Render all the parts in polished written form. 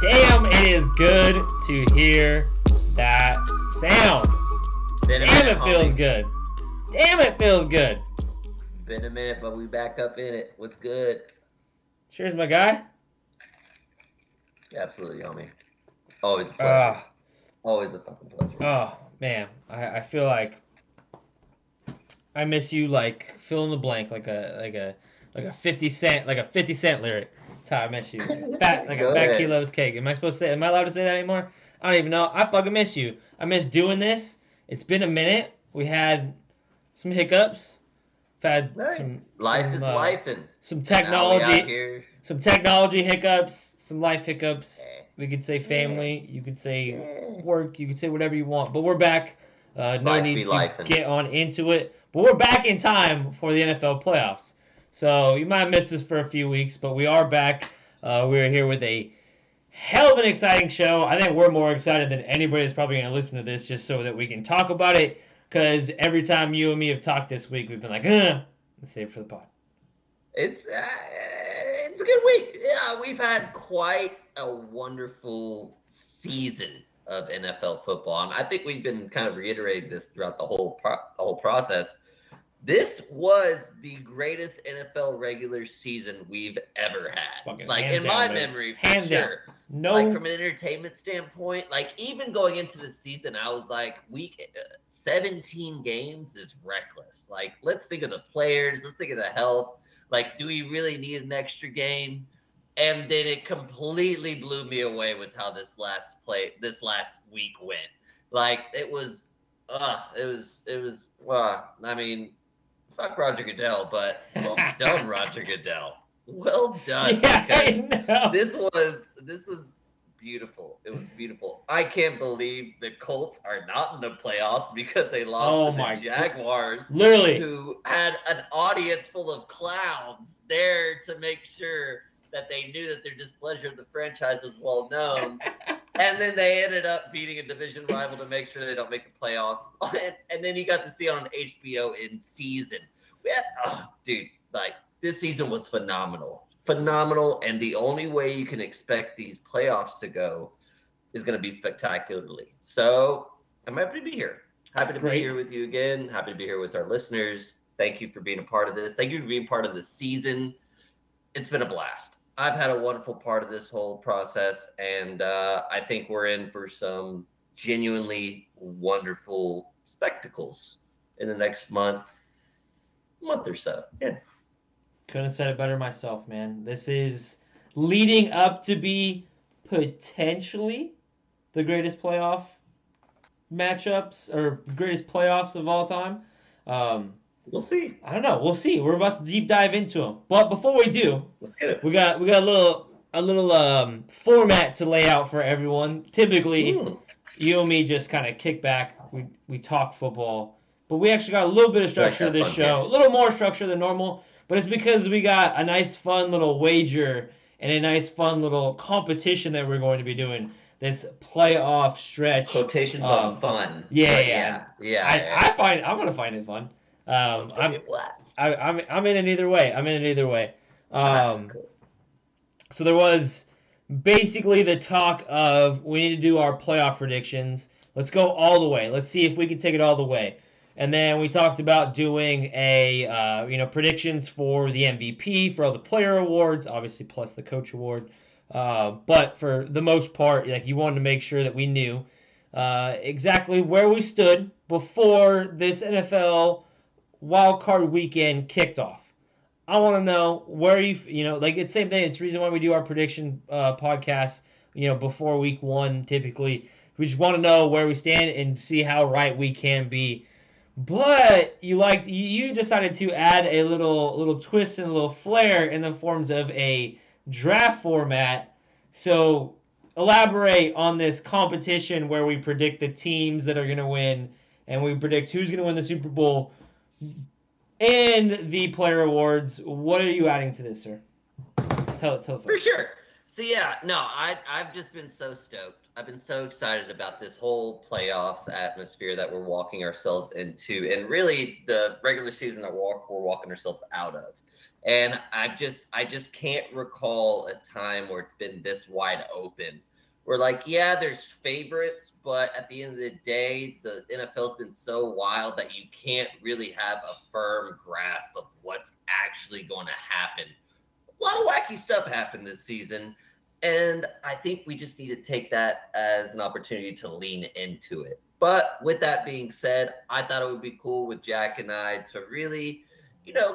Damn, it is good to hear that sound. Damn, it feels good. Damn, it feels good. Been a minute, but we back up in it. What's good? Cheers, my guy. Absolutely, homie. Always a pleasure. Always a fucking pleasure. Oh, man. I feel like I miss you, like, fill in the blank, like a 50 cent lyric. That's how I miss you. Fat kid loves cake. Am I allowed to say that anymore? I don't even know. I fucking miss you. I miss doing this. It's been a minute. We had some hiccups. We've had some technology hiccups, some life hiccups. We could say family. You could say work. You could say whatever you want. But we're back. No need to get on into it. But we're back in time for the NFL playoffs. So you might have missed us for a few weeks, but we are back. We're here with a hell of an exciting show. I think we're more excited than anybody that's probably going to listen to this just so that we can talk about it. Because every time you and me have talked this week, we've been like, let's save it for the pod. It's a good week. Yeah, we've had quite a wonderful season of NFL football. And I think we've been kind of reiterating this throughout the whole process. This was the greatest NFL regular season we've ever had. Fucking like, in my memory, for sure. No. Like, from an entertainment standpoint, like, even going into the season, I was like, week 17 games is reckless. Like, let's think of the players. Let's think of the health. Like, do we really need an extra game? And then it completely blew me away with how this last week went. Like, it was, I mean, fuck Roger Goodell, but well done, Roger Goodell. Well done. Yeah, this was beautiful. It was beautiful. I can't believe the Colts are not in the playoffs because they lost to the Jaguars. God. Literally. Who had an audience full of clowns there to make sure that they knew that their displeasure of the franchise was well known. And then they ended up beating a division rival to make sure they don't make the playoffs. And then you got to see it on HBO in season. This season was phenomenal. Phenomenal. And the only way you can expect these playoffs to go is going to be spectacularly. So I'm happy to be here. Happy to be here with you again. Happy to be here with our listeners. Thank you for being a part of this. Thank you for being part of the season. It's been a blast. I've had a wonderful part of this whole process, and I think we're in for some genuinely wonderful spectacles in the next month or so. Yeah. Couldn't have said it better myself, man. This is leading up to be potentially the greatest playoff matchups or greatest playoffs of all time. We'll see. I don't know. We'll see. We're about to deep dive into them. But before we do, let's get it. We got a little format to lay out for everyone. Typically, you and me just kind of kick back. We talk football, but we actually got a little bit of structure to this show. A little more structure than normal, but it's because we got a nice, fun little wager and a nice, fun little competition that we're going to be doing. This playoff stretch. Quotations on fun. Yeah. I'm gonna find it fun. I'm in it either way. Cool. So there was basically the talk of we need to do our playoff predictions. Let's go all the way. Let's see if we can take it all the way. And then we talked about doing a predictions for the MVP, for all the player awards, obviously plus the coach award. But for the most part, like, you wanted to make sure that we knew exactly where we stood before this NFL wild card weekend kicked off. I want to know where it's the same thing. It's the reason why we do our prediction podcast, before week one, typically. We just want to know where we stand and see how right we can be. But you decided to add a little twist and a little flair in the forms of a draft format. So elaborate on this competition where we predict the teams that are going to win and we predict who's going to win the Super Bowl and the player awards. What are you adding to this, sir? Tell For sure. So yeah, no, I've just been so stoked. I've been so excited about this whole playoffs atmosphere that we're walking ourselves into, and really the regular season that we're walking ourselves out of. And I just can't recall a time where it's been this wide open. We're like, yeah, there's favorites, but at the end of the day, the NFL's been so wild that you can't really have a firm grasp of what's actually going to happen. A lot of wacky stuff happened this season, and I think we just need to take that as an opportunity to lean into it. But with that being said, I thought it would be cool with Jack and I to really,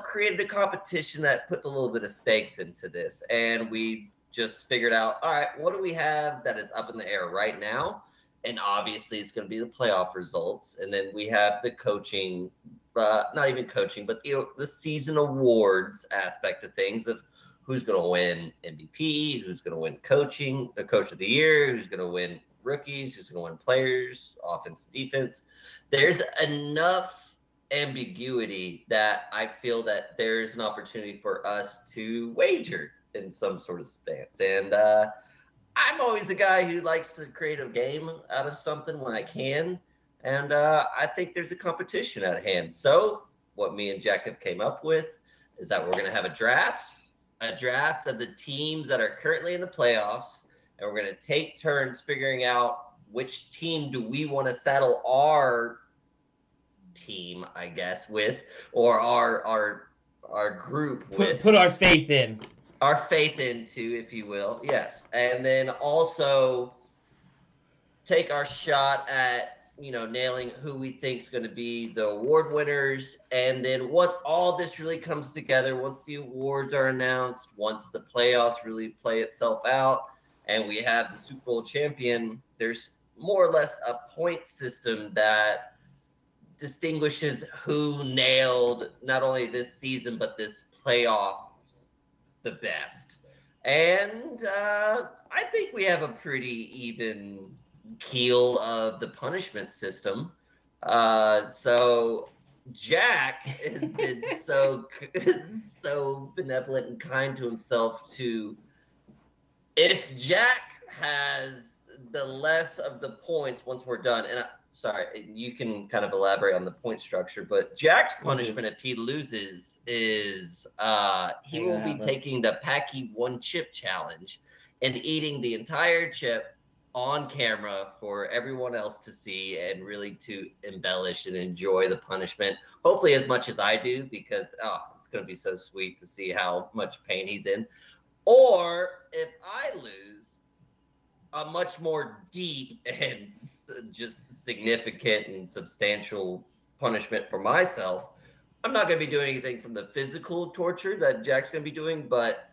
create a competition that put a little bit of stakes into this. And we just figured out, all right, what do we have that is up in the air right now? And obviously, it's going to be the playoff results. And then we have the coaching, not even coaching, but the season awards aspect of things of who's going to win MVP, who's going to win coaching, the coach of the year, who's going to win rookies, who's going to win players, offense, defense. There's enough ambiguity that I feel that there's an opportunity for us to wager in some sort of stance. And I'm always a guy who likes to create a game out of something when I can. And I think there's a competition at hand. So what me and Jack have came up with is that we're going to have a draft of the teams that are currently in the playoffs, and we're going to take turns figuring out which team do we want to saddle our team, I guess, with, or our group with. Put our faith in. Our faith into, if you will, yes. And then also take our shot at nailing who we think is going to be the award winners. And then once all this really comes together, once the awards are announced, once the playoffs really play itself out, and we have the Super Bowl champion, there's more or less a point system that distinguishes who nailed not only this season, but this playoffs the best. And I think we have a pretty even keel of the punishment system. So Jack has been so benevolent and kind to himself to, if Jack has the less of the points once we're done, and sorry, you can kind of elaborate on the point structure, but Jack's punishment if he loses is he will be taking the Packy one chip challenge and eating the entire chip on camera for everyone else to see and really to embellish and enjoy the punishment. Hopefully as much as I do, because it's going to be so sweet to see how much pain he's in. Or if I lose, a much more deep and just significant and substantial punishment for myself. I'm not going to be doing anything from the physical torture that Jack's going to be doing, but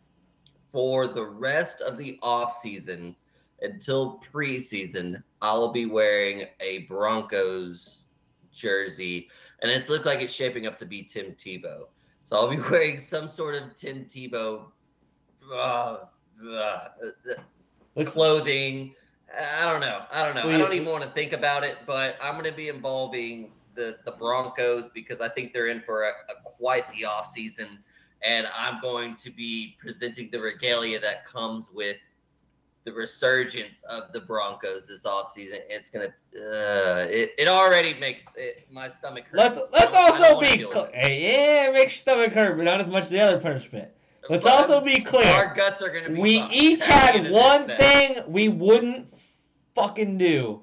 for the rest of the off season, until preseason, I'll be wearing a Broncos jersey, and it's looked like it's shaping up to be Tim Tebow. So I'll be wearing some sort of Tim Tebow clothing. I don't know. I don't even want to think about it, but I'm going to be involving the Broncos because I think they're in for quite the off season, and I'm going to be presenting the regalia that comes with the resurgence of the Broncos this offseason. It's gonna it already makes my stomach hurt. Let's also be clear. Yeah, it makes your stomach hurt, but not as much as the other punishment. Let's also be clear. Our guts are gonna be we fine. Each had one thing we wouldn't fucking do.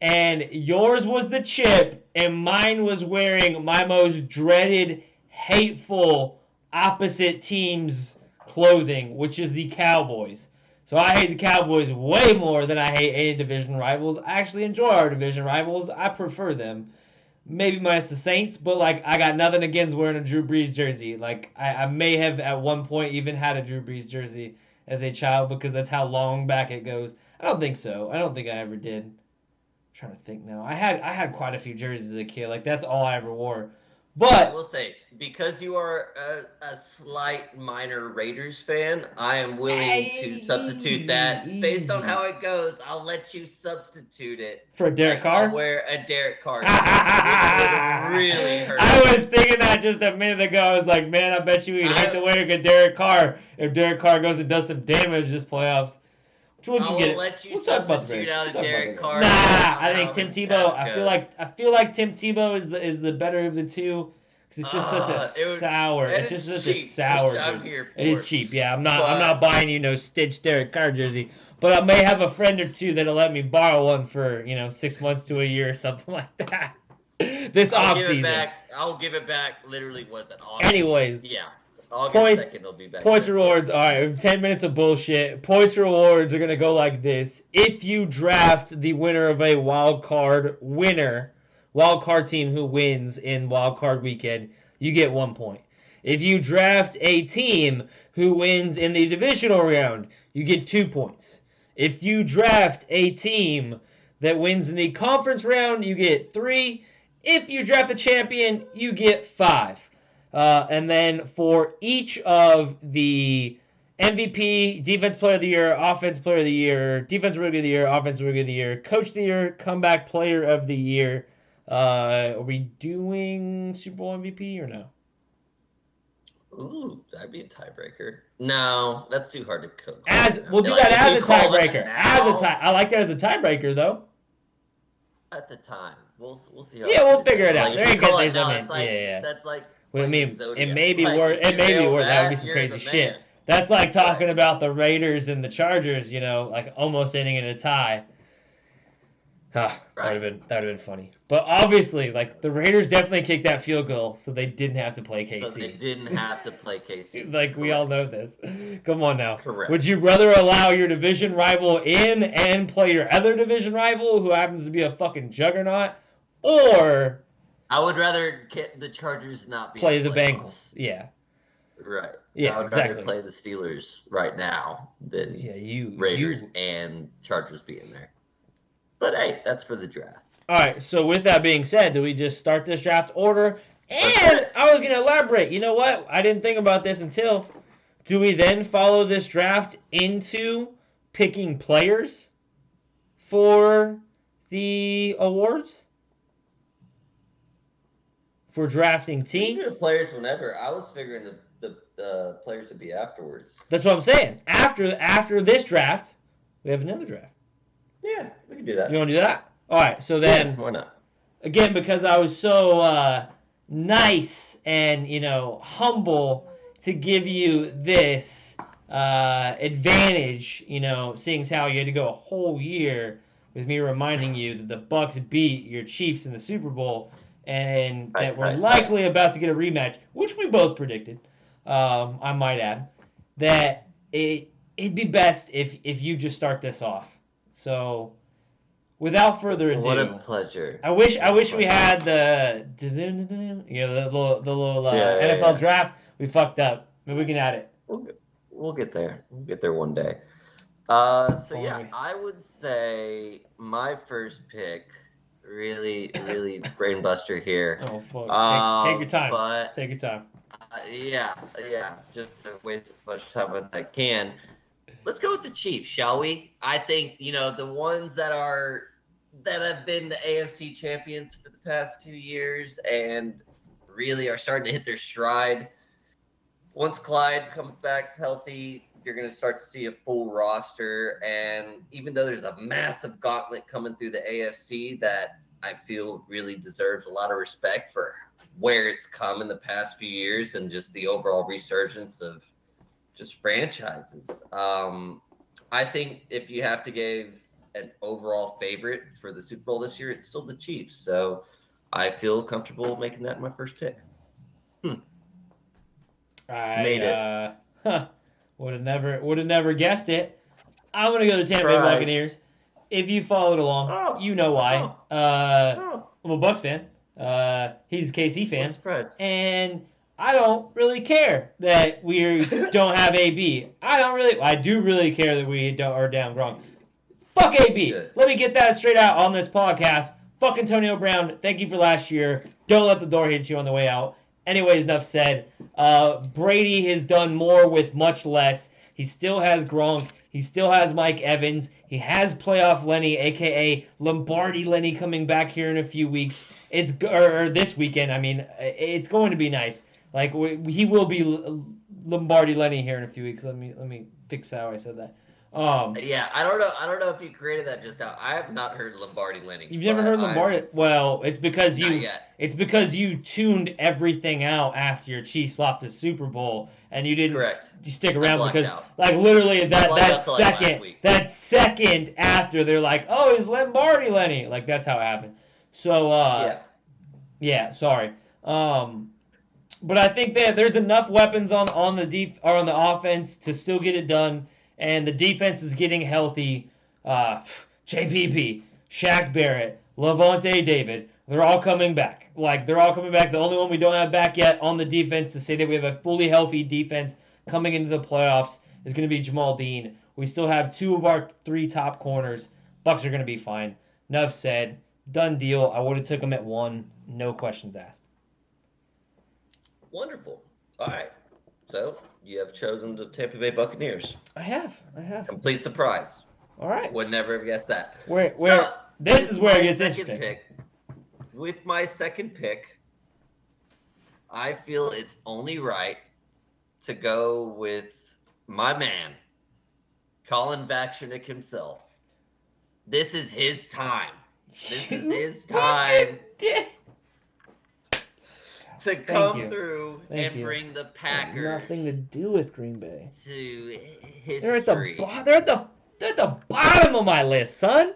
And yours was the chip, and mine was wearing my most dreaded, hateful, opposite team's clothing, which is the Cowboys. So I hate the Cowboys way more than I hate any division rivals. I actually enjoy our division rivals. I prefer them. Maybe minus the Saints, but I got nothing against wearing a Drew Brees jersey. I may have at one point even had a Drew Brees jersey as a child because that's how long back it goes. I don't think so. I don't think I ever did. I'm trying to think now. I had quite a few jerseys as a kid. That's all I ever wore. But I will say, because you are a slight minor Raiders fan, I am willing to substitute that based on how it goes. I'll let you substitute it for Derek Carr. I'll wear a Derek Carr jersey, which would really hurt. I was thinking that just a minute ago. I was like, man, I bet you he'd hate to wear a Derek Carr if Derek Carr goes and does some damage this playoffs. I'll let you substitute out a Derek Carr. Nah, I think Tim Tebow. I feel like Tim Tebow is the better of the two. Because it's just such a sour. It's just such a sour jersey. It is cheap. Yeah, I'm not buying you no stitched Derek Carr jersey. But I may have a friend or two that'll let me borrow one for 6 months to a year or something like that. This off season. I'll give it back. Literally, was it August? Anyways, yeah. August 2nd, it'll be back. Points rewards. All right, we have 10 minutes of bullshit. Points rewards are gonna go like this. If you draft the winner of a wild card team who wins in wild card weekend, you get 1 point. If you draft a team who wins in the divisional round, you get 2 points. If you draft a team that wins in the conference round, you get 3. If you draft a champion, you get 5. And then for each of the MVP, Defense Player of the Year, Offense Player of the Year, Defense Rookie of the Year, Offense Rookie of the Year, Coach of the Year, Comeback Player of the Year, are we doing Super Bowl MVP or no? Ooh, that'd be a tiebreaker. No, that's too hard to cook. We'll do that as a tiebreaker. I like that as a tiebreaker though. At the time, we'll see. Yeah, we'll figure it out. There ain't good things. That's like. Well, I mean, it may be worth. It may be worth. That would be some crazy shit. That's like talking about the Raiders and the Chargers. Like almost ending in a tie. That would have been funny. But obviously, the Raiders definitely kicked that field goal, so they didn't have to play KC. So they didn't have to play KC. We all know this. Come on now. Correct. Would you rather allow your division rival in and play your other division rival, who happens to be a fucking juggernaut, or I would rather get the Chargers not play the Bengals? Yeah. Right. Yeah, I would rather play the Steelers right now than Raiders and Chargers being there. But hey, that's for the draft. All right, so with that being said, do we just start this draft order? And I was going to elaborate. You know what? I didn't think about this until. Do we then follow this draft into picking players for the awards? For drafting teams? We can do players whenever. I was figuring the players would be afterwards. That's what I'm saying. After this draft, we have another draft. Yeah, we can do that. You want to do that? All right, so then... Yeah, why not? Again, because I was so nice and, humble to give you this advantage, seeing as how you had to go a whole year with me reminding you that the Bucs beat your Chiefs in the Super Bowl and that we're likely about to get a rematch, which we both predicted, I might add, that it'd be best if you just start this off. So, without further ado, what a pleasure. I wish we had the little NFL draft. We fucked up. Maybe we can add it. We'll get there. We'll get there one day. I would say my first pick, really brain buster here. Oh fuck! Take your time. Take your time. Just to waste as much time as I can. Let's go with the Chiefs, shall we? I think, the ones that have been the AFC champions for the past 2 years and really are starting to hit their stride. Once Clyde comes back healthy, you're going to start to see a full roster. And even though there's a massive gauntlet coming through the AFC that I feel really deserves a lot of respect for where it's come in the past few years and just the overall resurgence of just franchises. I think if you have to give an overall favorite for the Super Bowl this year, it's still the Chiefs. So I feel comfortable making that my first pick. Made it. Would have never guessed it. I'm gonna go to the Tampa Bay Buccaneers. If you followed along, you know why. I'm a Bucs fan. He's a KC fan, and I don't really care that we don't have AB. I do really care that we are down Gronk. Fuck AB. Good. Let me get that straight out on this podcast. fuck Antonio Brown. Thank you for last year. Don't let the door hit you on the way out. Anyways, enough said. Brady has done more with much less. He still has Gronk. He still has Mike Evans. He has playoff Lenny, a.k.a. Lombardi Lenny, coming back here in a few weeks. Or this weekend. I mean, it's going to be nice. Like, he will be Lombardi Lenny here in a few weeks. Let me fix how I said that. Yeah, I don't know if you created that just now. I have not heard Lombardi Lenny. You've never heard Lombardi? Well, it's because it's because you tuned everything out after your Chiefs lost the Super Bowl, and you didn't stick around because, like, literally that second after, they're like, oh, he's Lombardi Lenny. Like, that's how it happened. So, yeah, sorry. But I think that there's enough weapons on the offense to still get it done. And the defense is getting healthy. JPP, Shaq Barrett, Levante David, they're all coming back. They're all coming back. The only one we don't have back yet on the defense to say that we have a fully healthy defense coming into the playoffs is going to be Jamal Dean. We still have 2 of our 3 top corners. Bucs are going to be fine. Enough said. Done deal. I would have took them at 1. No questions asked. Wonderful. All right. So you have chosen the Tampa Bay Buccaneers. I have. Complete surprise. All right. Would never have guessed that. This is where it gets interesting. With my second pick, I feel it's only right to go with my man, Colin Kaepernick himself. This is his time. This is his time to come through and bring the Packers. Nothing to do with Green Bay. To history. They're at the bottom of my list, son.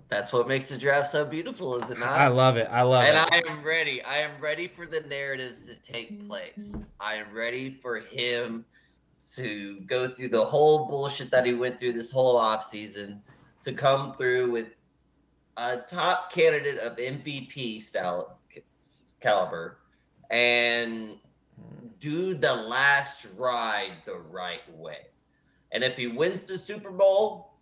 That's what makes the draft so beautiful, is it not? I love it. And I am ready. I am ready for the narratives to take place. I am ready for him to go through the whole bullshit that he went through this whole offseason, to come through with a top candidate of MVP style caliber, and do the last ride the right way. And if he wins the Super Bowl,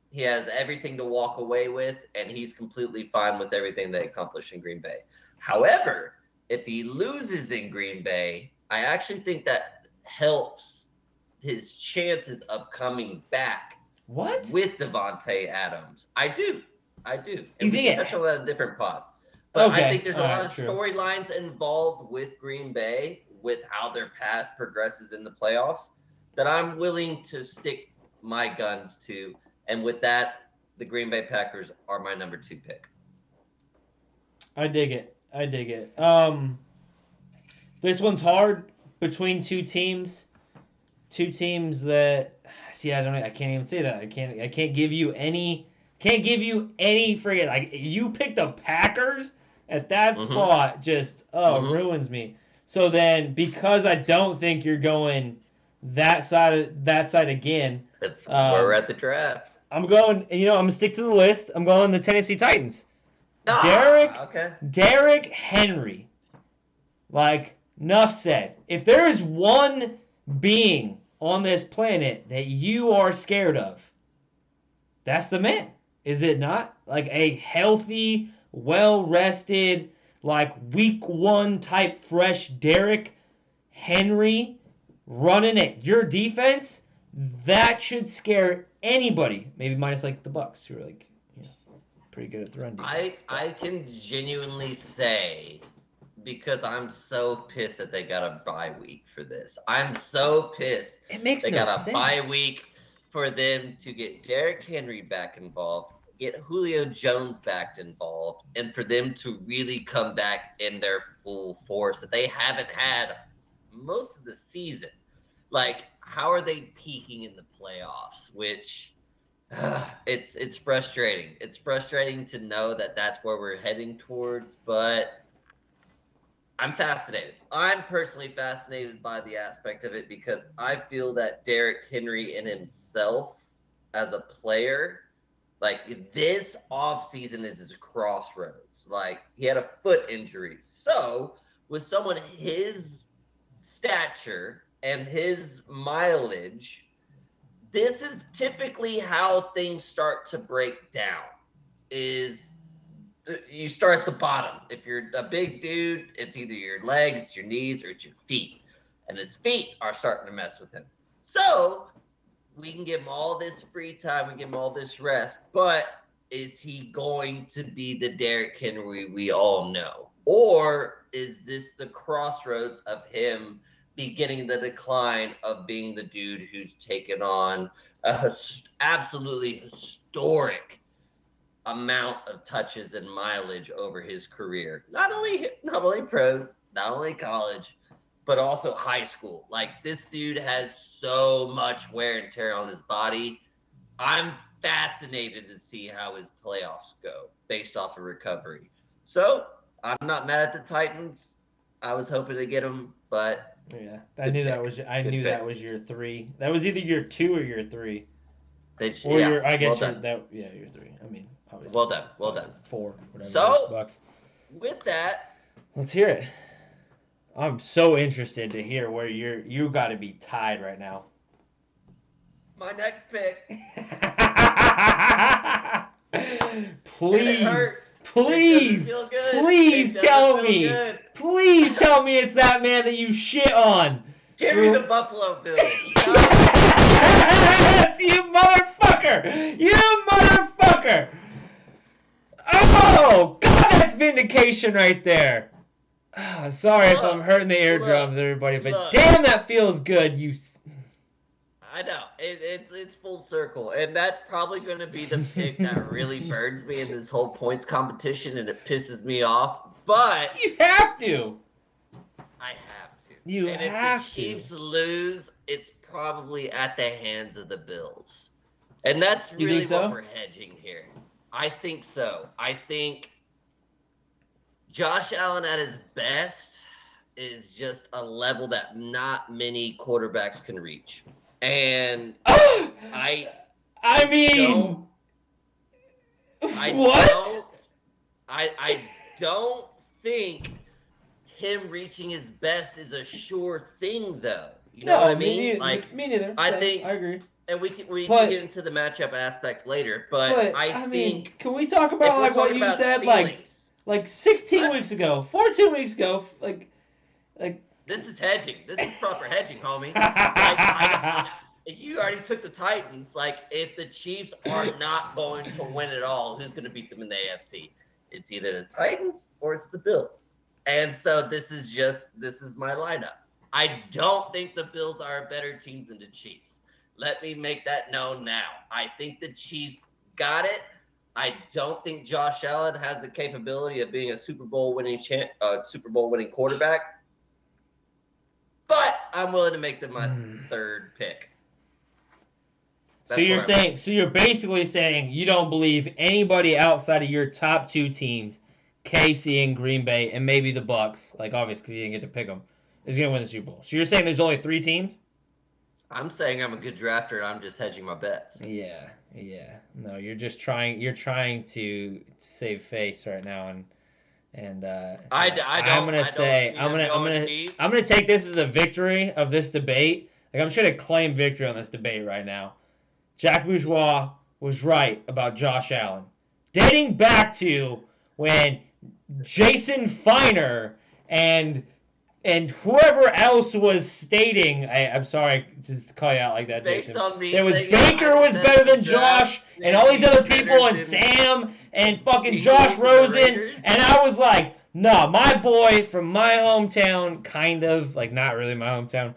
he has everything to walk away with, and he's completely fine with everything they accomplished in Green Bay. However, if he loses in Green Bay, I actually think that helps his chances of coming back with Devontae Adams. I do. And we can touch on that in a different pod. But I think there's a lot of storylines involved with Green Bay, with how their path progresses in the playoffs, that I'm willing to stick my guns to. And with that, the Green Bay Packers are my number 2 pick. I dig it. This one's hard between 2 teams. 2 teams that, I can't even say that. I can't give you any friggin', like, you picked the Packers at that spot, just ruins me. So then, because I don't think you're going that side again, that's where we're at the draft. I'm going, I'm gonna stick to the list. I'm going the Tennessee Titans. Derrick Henry. Like, enough said. If there is one being on this planet that you are scared of, that's the man. Is it not? Like a healthy, well-rested, like week 1 type fresh Derrick Henry running at your defense, that should scare anybody. Maybe minus like the Bucs, who are like, pretty good at the run defense. I can genuinely say, because I'm so pissed that they got a bye week for this. I'm so pissed. It makes they no got sense. A bye week for them to get Derrick Henry back involved, get Julio Jones back involved, and for them to really come back in their full force that they haven't had most of the season. Like, how are they peaking in the playoffs? Which it's frustrating. It's frustrating to know that that's where we're heading towards, but I'm fascinated. I'm personally fascinated by the aspect of it because I feel that Derrick Henry in himself as a player, like, this offseason is his crossroads. Like, he had a foot injury. So with someone his stature and his mileage, this is typically how things start to break down, is you start at the bottom. If you're a big dude, it's either your legs, it's your knees, or it's your feet. And his feet are starting to mess with him. So we can give him all this free time, we give him all this rest, but is he going to be the Derrick Henry we all know? Or is this the crossroads of him beginning the decline of being the dude who's taken on a absolutely historic amount of touches and mileage over his career? Not only pros, not only college, but also high school. Like, this dude has so much wear and tear on his body. I'm fascinated to see how his playoffs go based off of recovery. So I'm not mad at the Titans. I was hoping to get him, but yeah, I knew that was your 3. That was either your 2 or your 3. Or your, I guess your 3. I mean, obviously. Well done. 4. Whatever. So Bucks. With that, let's hear it. I'm so interested to hear where you got to be tied right now. My next pick. Please tell me it's that man that you shit on. Give me the Buffalo Bills. Yes, you motherfucker! Oh, God, that's vindication right there. Oh, sorry if I'm hurting the eardrums, everybody, but damn, that feels good. I know. It's full circle, and that's probably going to be the pick that really burns me in this whole points competition, and it pisses me off. But you have to. I have to. If the Chiefs lose, it's probably at the hands of the Bills, and that's really what we're hedging here. I think so. I think Josh Allen at his best is just a level that not many quarterbacks can reach. And I don't think him reaching his best is a sure thing, though. You know what I mean? Me neither. I agree. And we can get into the matchup aspect later, but I think. Can we talk about like what you said, like 16 weeks ago, 14 weeks ago, like. This is hedging. This is proper hedging, homie. You already took the Titans. Like, if the Chiefs are not going to win at all, who's going to beat them in the AFC? It's either the Titans or it's the Bills. And so this is my lineup. I don't think the Bills are a better team than the Chiefs. Let me make that known now. I think the Chiefs got it. I don't think Josh Allen has the capability of being a Super Bowl winning quarterback. But I'm willing to make them my third pick. So you're basically saying you don't believe anybody outside of your top 2 teams, KC and Green Bay, and maybe the Bucks, like obviously because you didn't get to pick them, is going to win the Super Bowl. So you're saying there's only 3 teams? I'm saying I'm a good drafter and I'm just hedging my bets. Yeah. No, you're just trying to save face right now, and I'm gonna take this as a victory of this debate. Like, I'm just gonna claim victory on this debate right now. Jack Bourgeois was right about Josh Allen, dating back to when Jason Feiner and whoever else was stating, I'm sorry to call you out like that, Based Jason. On me there was Baker was better than Josh, and all these other people, and Sam, and fucking Josh Rosen, and I was like, no, my boy from my hometown, kind of, like not really my hometown,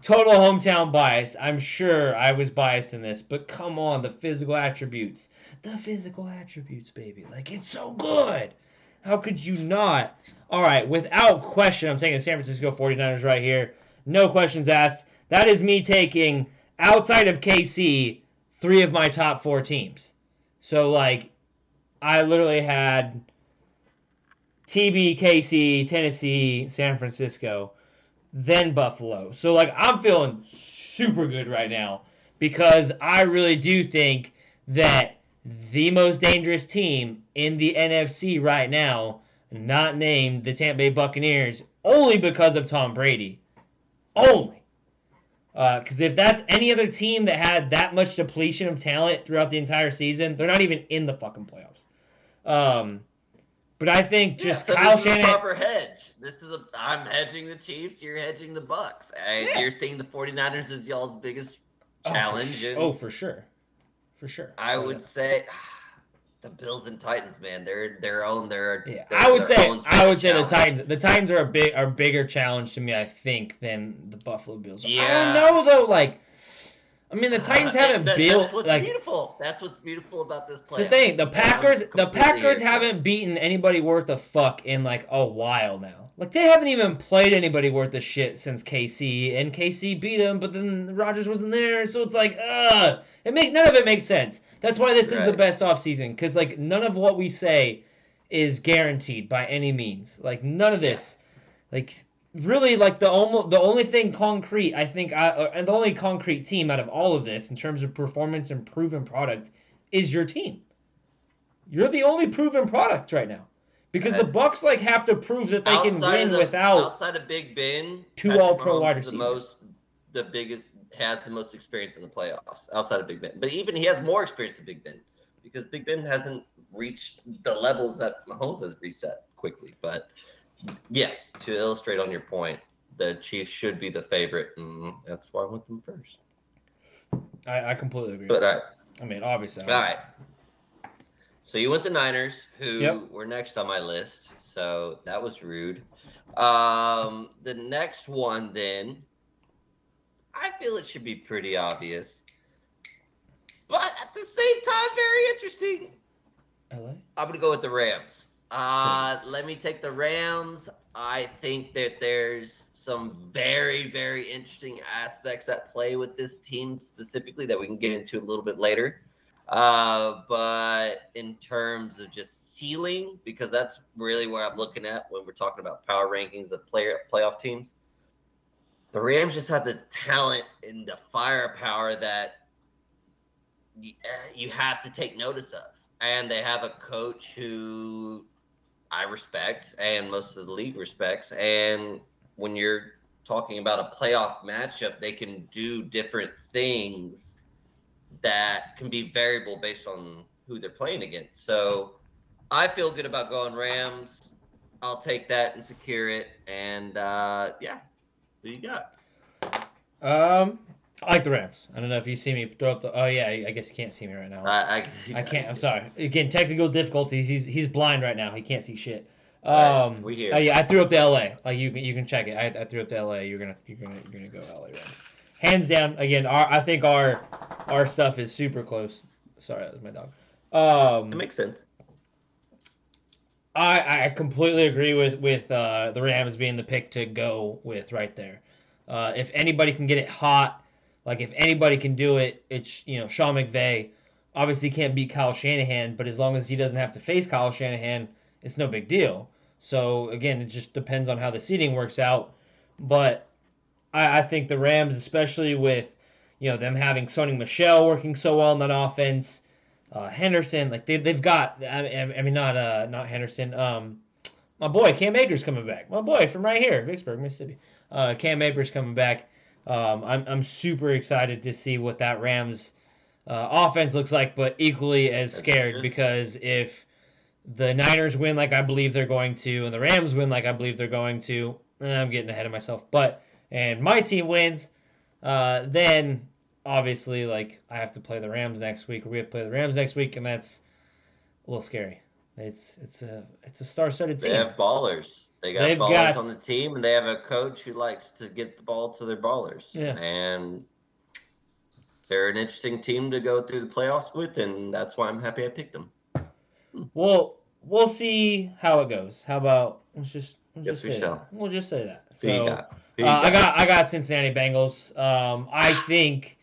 total hometown bias. I'm sure I was biased in this, but come on, the physical attributes, baby, like it's so good. How could you not? All right, without question, I'm taking the San Francisco 49ers right here. No questions asked. That is me taking, outside of KC, 3 of my top 4 teams. So, like, I literally had TB, KC, Tennessee, San Francisco, then Buffalo. So, like, I'm feeling super good right now because I really do think that the most dangerous team in the NFC right now, not named the Tampa Bay Buccaneers, only because of Tom Brady. Only. Because if that's any other team that had that much depletion of talent throughout the entire season, they're not even in the fucking playoffs. But I think just so Kyle this is a Shanahan. proper hedge. I'm hedging the Chiefs. You're hedging the Bucks. And you're seeing the 49ers as y'all's biggest challenge. For sure. For sure. I would say the Bills and Titans, man. They're on their. Yeah, they're I would say challenge. the Titans. The Titans are a bigger challenge to me, I think, than the Buffalo Bills. Yeah. I don't know though. Like, I mean, the Titans haven't built. That's what's beautiful. That's what's beautiful about this play. So the thing, the Packers haven't beaten anybody worth a fuck in like a while now. Like they haven't even played anybody worth a shit since KC, and KC beat them, but then Rodgers wasn't there, so it's like, none of it makes sense. That's why this is the best offseason, because like none of what we say is guaranteed by any means. Like none of this, like really, like the only thing concrete I think, and the only concrete team out of all of this in terms of performance and proven product is your team. You're the only proven product right now. Because the Bucks like have to prove that they can win without outside of Big Ben, two All-Pro wide receivers. Has the most experience in the playoffs outside of Big Ben. But even he has more experience than Big Ben because Big Ben hasn't reached the levels that Mahomes has reached at quickly. But yes, to illustrate on your point, the Chiefs should be the favorite, and that's why I went them first. I completely agree. But I mean, obviously. All right. So you went the Niners, who were next on my list. So that was rude. The next one, then, I feel it should be pretty obvious. But at the same time, very interesting. LA? I'm going to go with the Rams. Let me take the Rams. I think that there's some very, very interesting aspects at play with this team specifically that we can get into a little bit later. But in terms of just ceiling, because that's really where I'm looking at when we're talking about power rankings of playoff teams, the Rams just have the talent and the firepower that you have to take notice of. And they have a coach who I respect and most of the league respects. And when you're talking about a playoff matchup, they can do different things that can be variable based on who they're playing against. So I feel good about going Rams. I'll take that and secure it. And who you got? I like the Rams. I don't know if you see me throw up the. Oh yeah, I guess you can't see me right now. I can't. I'm sorry. Again, technical difficulties. He's blind right now. He can't see shit. We here. Oh yeah, I threw up the LA. Like you can check it. I threw up the LA. You're gonna go LA Rams. Hands down. Again, I think our stuff is super close. Sorry, that was my dog. It makes sense. I completely agree with the Rams being the pick to go with right there. If anybody can get it hot, like if anybody can do it, it's Sean McVay. Obviously can't beat Kyle Shanahan, but as long as he doesn't have to face Kyle Shanahan, it's no big deal. So again, it just depends on how the seeding works out. But I think the Rams, especially with them having Sonny Michel working so well in that offense, Henderson, like they've got. I mean not Henderson. My boy Cam Akers coming back. My boy from right here, Vicksburg, Mississippi. Cam Akers coming back. I'm super excited to see what that Rams offense looks like, but equally as scared because if the Niners win like I believe they're going to, and the Rams win like I believe they're going to, I'm getting ahead of myself. And my team wins, then obviously like I have to play the Rams next week, or we have to play the Rams next week, and that's a little scary. It's a star-studded team. They have ballers. They've got ballers on the team, and they have a coach who likes to get the ball to their ballers. Yeah. And they're an interesting team to go through the playoffs with, and that's why I'm happy I picked them. Well, we'll see how it goes. How about we'll just say shall. that. We'll just say that. Who you got? I got Cincinnati Bengals. I think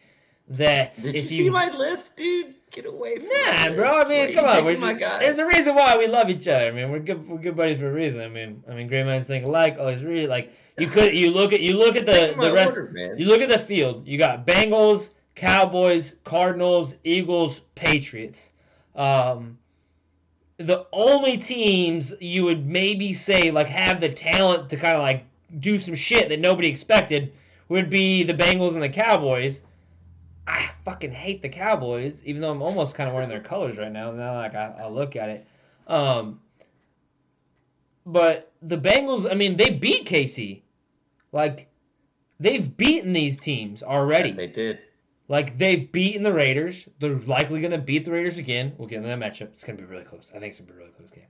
that Did you see my list, dude? Get away from Nah, my bro. list. I mean, come on. There's a guys. reason why we love each other. I mean, we're good buddies for a reason. I mean, great minds think alike. Oh, it's really like you look at the rest. Man. You look at the field. You got Bengals, Cowboys, Cardinals, Eagles, Patriots. The only teams you would maybe say like have the talent to kind of like do some shit that nobody expected would be the Bengals and the Cowboys. I fucking hate the Cowboys, even though I'm almost kind of wearing their colors right now. Now, like I look at it, But the Bengals, I mean, they beat KC. Like, they've beaten these teams already. Yeah, they did. Like, they've beaten the Raiders. They're likely going to beat the Raiders again. We'll get into that matchup. It's going to be really close. I think it's going to be a really close game.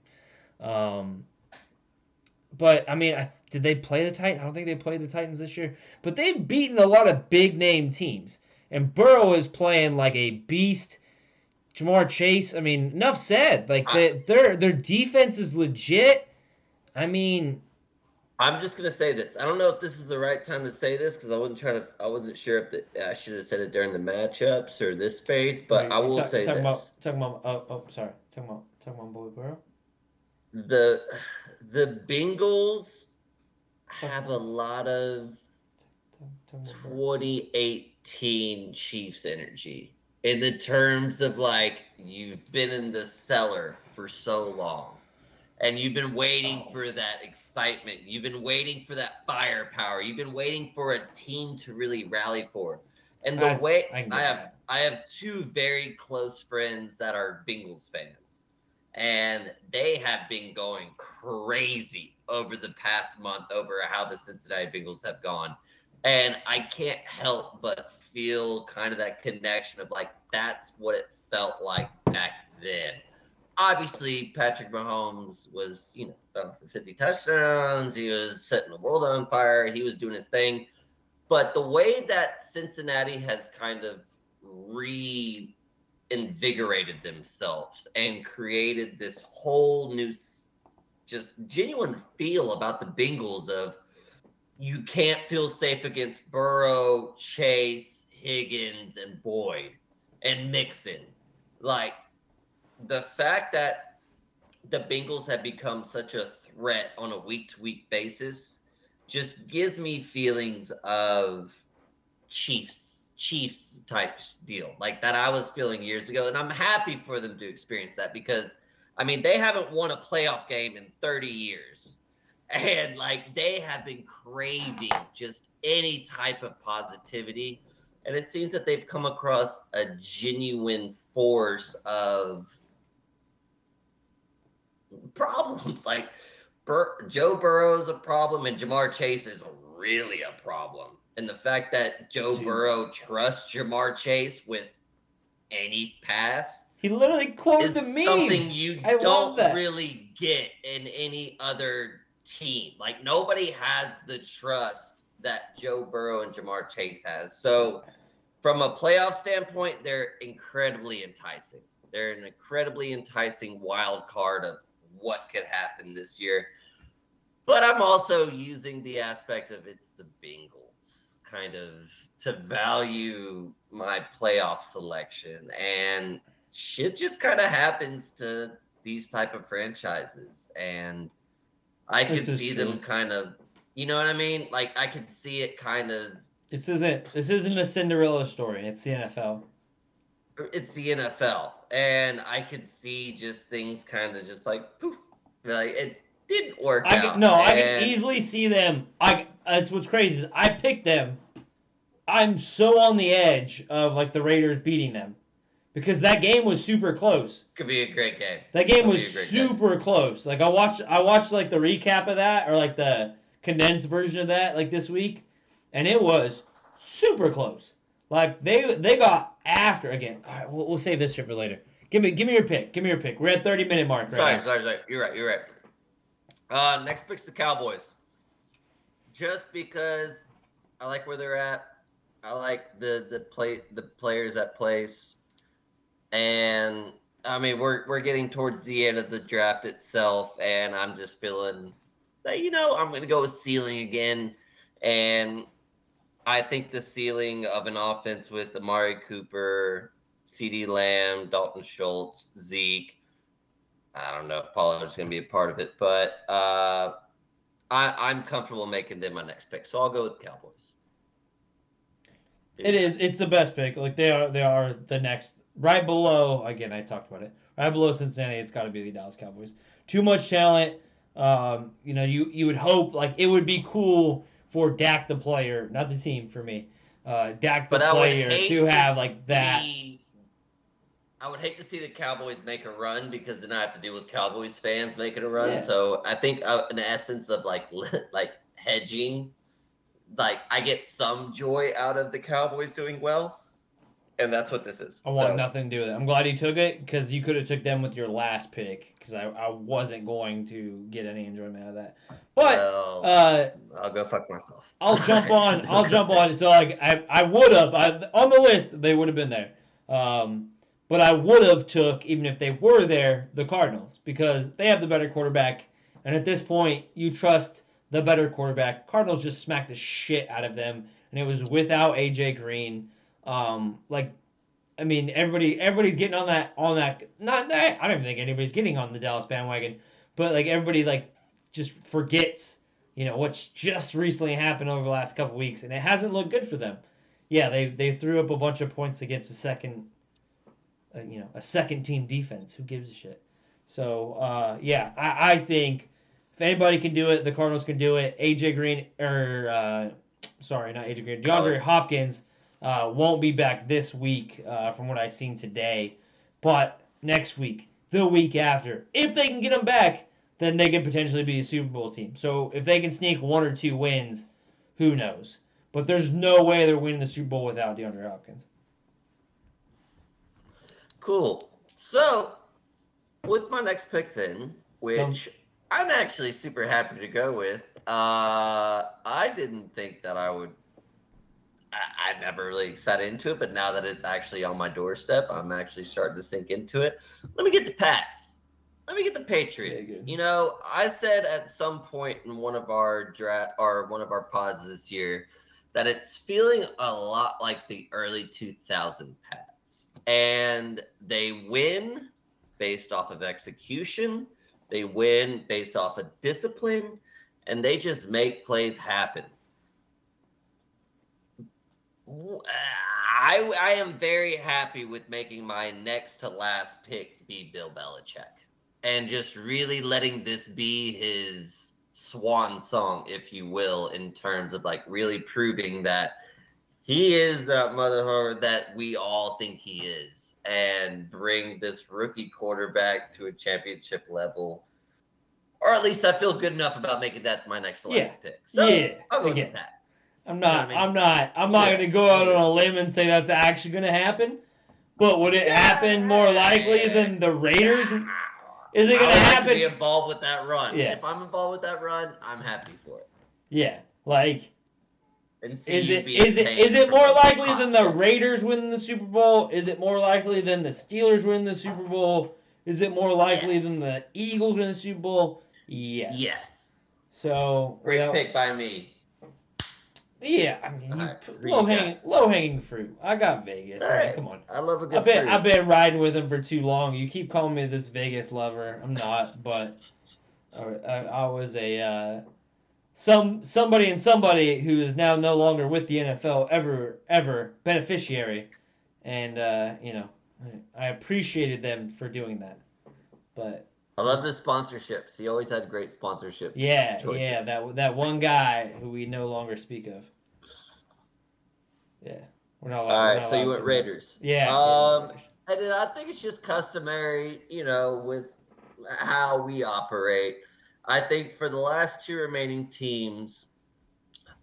But, I mean, did they play the Titans? I don't think they played the Titans this year. But they've beaten a lot of big-name teams. And Burrow is playing like a beast. Jamar Chase, I mean, enough said. Like, their defense is legit. I mean, I'm just gonna say this. I don't know if this is the right time to say this because I wasn't sure if I should have said it during the matchups or this phase, but I will say this. Talking about Boy Burrow. The Bengals have a lot of 2018 Chiefs energy in the terms of like you've been in the cellar for so long. And you've been waiting for that excitement. You've been waiting for that firepower. You've been waiting for a team to really rally for. And I have two very close friends that are Bengals fans. And they have been going crazy over the past month over how the Cincinnati Bengals have gone. And I can't help but feel kind of that connection of like that's what it felt like back then. Obviously, Patrick Mahomes was, for 50 touchdowns. He was setting the world on fire. He was doing his thing. But the way that Cincinnati has kind of reinvigorated themselves and created this whole new, just genuine feel about the Bengals of you can't feel safe against Burrow, Chase, Higgins, and Boyd, and Mixon. Like, the fact that the Bengals have become such a threat on a week-to-week basis just gives me feelings of Chiefs type deal, like that I was feeling years ago. And I'm happy for them to experience that because, I mean, they haven't won a playoff game in 30 years. And, like, they have been craving just any type of positivity. And it seems that they've come across a genuine force of problems. Like Joe Burrow's a problem and Jamar Chase is really a problem. And the fact that Joe Burrow trusts Jamar Chase with any pass, he literally quoted the meme. Something you don't really get in any other team. Like nobody has the trust that Joe Burrow and Jamar Chase has. So from a playoff standpoint, they're incredibly enticing. They're an incredibly enticing wild card of what could happen this year. But I'm also using the aspect of it's the Bengals kind of to value my playoff selection. And shit just kind of happens to these type of franchises. And I could see them kind of, you know what I mean? Like I could see it kind of. This isn't a Cinderella story. It's the NFL. It's the NFL, and I could see just things kind of just like poof, like it didn't work out. I can easily see them. That's what's crazy is I picked them. I'm so on the edge of like the Raiders beating them because that game was super close. Could be a great game. That game was super close. Like I watched like the recap of that or like the condensed version of that like this week, and it was super close. Like they got after again. All right, we'll save this here for later. Give me your pick. We're at 30-minute mark. Sorry. You're right. Next pick's the Cowboys. Just because I like where they're at. I like the players at place, and I mean we're getting towards the end of the draft itself, and I'm just feeling that I'm gonna go with ceiling again, and I think the ceiling of an offense with Amari Cooper, CeeDee Lamb, Dalton Schultz, Zeke. I don't know if Pollard's going to be a part of it, but I'm comfortable making them my next pick. So I'll go with the Cowboys. It is. It's the best pick. Like they are the next right below. Again, I talked about it. Right below Cincinnati, it's got to be the Dallas Cowboys. Too much talent. You would hope like it would be cool for Dak the player, not the team for me. Dak the player to have like that. I would hate to see the Cowboys make a run because then I have to deal with Cowboys fans making a run. Yeah. So I think in essence of like hedging, like I get some joy out of the Cowboys doing well. And that's what this is. I want nothing to do with it. I'm glad you took it because you could have took them with your last pick because I wasn't going to get any enjoyment out of that. But I'll go fuck myself. I'll jump on. So like I would have on the list they would have been there. But I would have took, even if they were there, the Cardinals because they have the better quarterback. And at this point, you trust the better quarterback. Cardinals just smacked the shit out of them, and it was without A.J. Green. Everybody's getting on that. Not that I don't even think anybody's getting on the Dallas bandwagon, but like everybody just forgets, what's just recently happened over the last couple weeks, and it hasn't looked good for them. Yeah, they threw up a bunch of points against a second team defense. Who gives a shit? So I think if anybody can do it, the Cardinals can do it. AJ Green DeAndre Hopkins won't be back this week from what I've seen today, but next week, the week after, if they can get him back, then they could potentially be a Super Bowl team. So if they can sneak 1 or 2 wins, who knows? But there's no way they're winning the Super Bowl without DeAndre Hopkins. Cool. So, with my next pick then, which I'm actually super happy to go with, I didn't think that I would. I'm never really excited into it, but now that it's actually on my doorstep, I'm actually starting to sink into it. Let me get the Pats. Let me get the Patriots. I said at some point in one of our one of our pods this year that it's feeling a lot like the early 2000 Pats. And they win based off of execution. They win based off of discipline. And they just make plays happen. I am very happy with making my next to last pick be Bill Belichick. And just really letting this be his swan song, if you will, in terms of really proving that he is that motherfucker that we all think he is, and bring this rookie quarterback to a championship level. Or at least I feel good enough about making that my next to last pick. So I'll go with that. I'm not going to go out on a limb and say that's actually going to happen. But would it happen more likely than the Raiders? Is it going to happen? To be involved with that run. Yeah. If I'm involved with that run, I'm happy for it. Yeah, And is it more likely than the Raiders winning the Super Bowl? Is it more likely than the Steelers winning the Super Bowl? Is it more likely than the Eagles winning the Super Bowl? Yes. Yes. So great pick by me. Yeah, low hanging fruit. I got Vegas. Right. Come on. I love a good fruit. I've been riding with him for too long. You keep calling me this Vegas lover. I'm not, but I was a somebody who is now no longer with the NFL ever beneficiary, and I appreciated them for doing that. But I love his sponsorships. He always had great sponsorship. choices. That one guy who we no longer speak of. Yeah, we're not. All right, so you went Raiders. Yeah. And then I think it's just customary, with how we operate. I think for the last 2 remaining teams,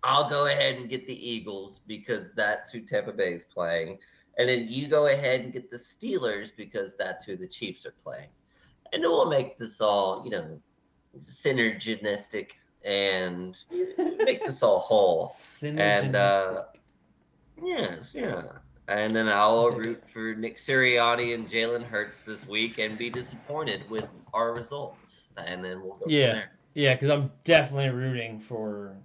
I'll go ahead and get the Eagles because that's who Tampa Bay is playing. And then you go ahead and get the Steelers because that's who the Chiefs are playing. And then we'll make this all, synergistic and make this all whole. Synergistic. And, yeah. And then I'll root for Nick Sirianni and Jalen Hurts this week and be disappointed with our results. And then we'll go from there. Yeah, because I'm definitely rooting for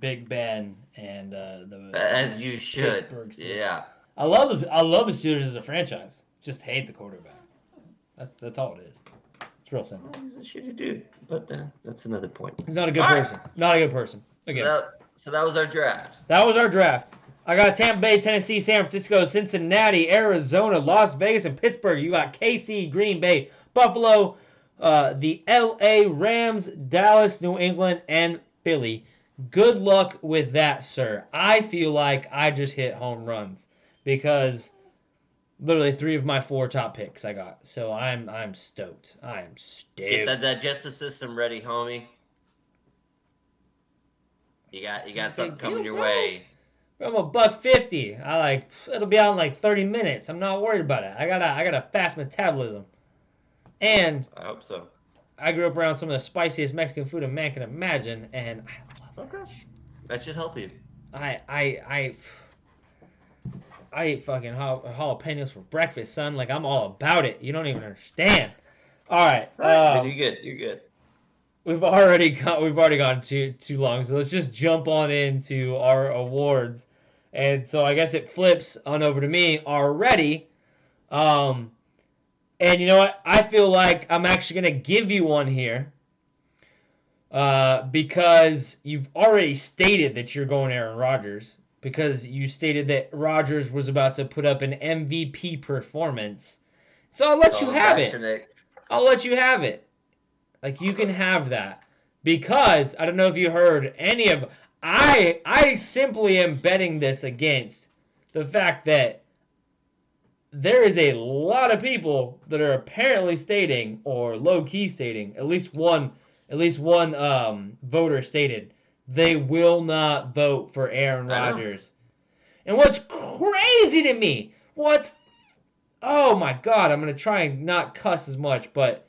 Big Ben and the as you should. Pittsburgh Steelers. Yeah. I love the Steelers as a franchise. Just hate the quarterback. That's all it is. It's real simple. He's a shitty dude, but that's another point. He's not a good person. Right. Not a good person. Again. So that was our draft. That was our draft. I got Tampa Bay, Tennessee, San Francisco, Cincinnati, Arizona, Las Vegas, and Pittsburgh. You got KC, Green Bay, Buffalo, the LA Rams, Dallas, New England, and Philly. Good luck with that, sir. I feel like I just hit home runs because Literally 3 of my 4 top picks I got. So I'm stoked. I am stoked. Get that digestive system ready, homie. You got something coming your way. I'm $1.50. It'll be out in like 30 minutes. I'm not worried about it. I got a fast metabolism. And I hope so. I grew up around some of the spiciest Mexican food a man can imagine, and I love it. That should help you. I eat fucking jalapenos for breakfast, son. Like, I'm all about it. You don't even understand. All right. You're good. We've already gone too long, so let's just jump on into our awards. And so I guess it flips on over to me already. And you know what? I feel like I'm actually going to give you one here. Because you've already stated that you're going Aaron Rodgers. Because you stated that Rodgers was about to put up an MVP performance. So I'll let you have it. I'll let you have it. Like, you can have that. Because, I don't know if you heard any of... I simply am betting this against the fact that there is a lot of people that are apparently stating, or low-key stating, at least one voter stated, they will not vote for Aaron Rodgers. And what's crazy to me, oh my God, I'm going to try and not cuss as much, but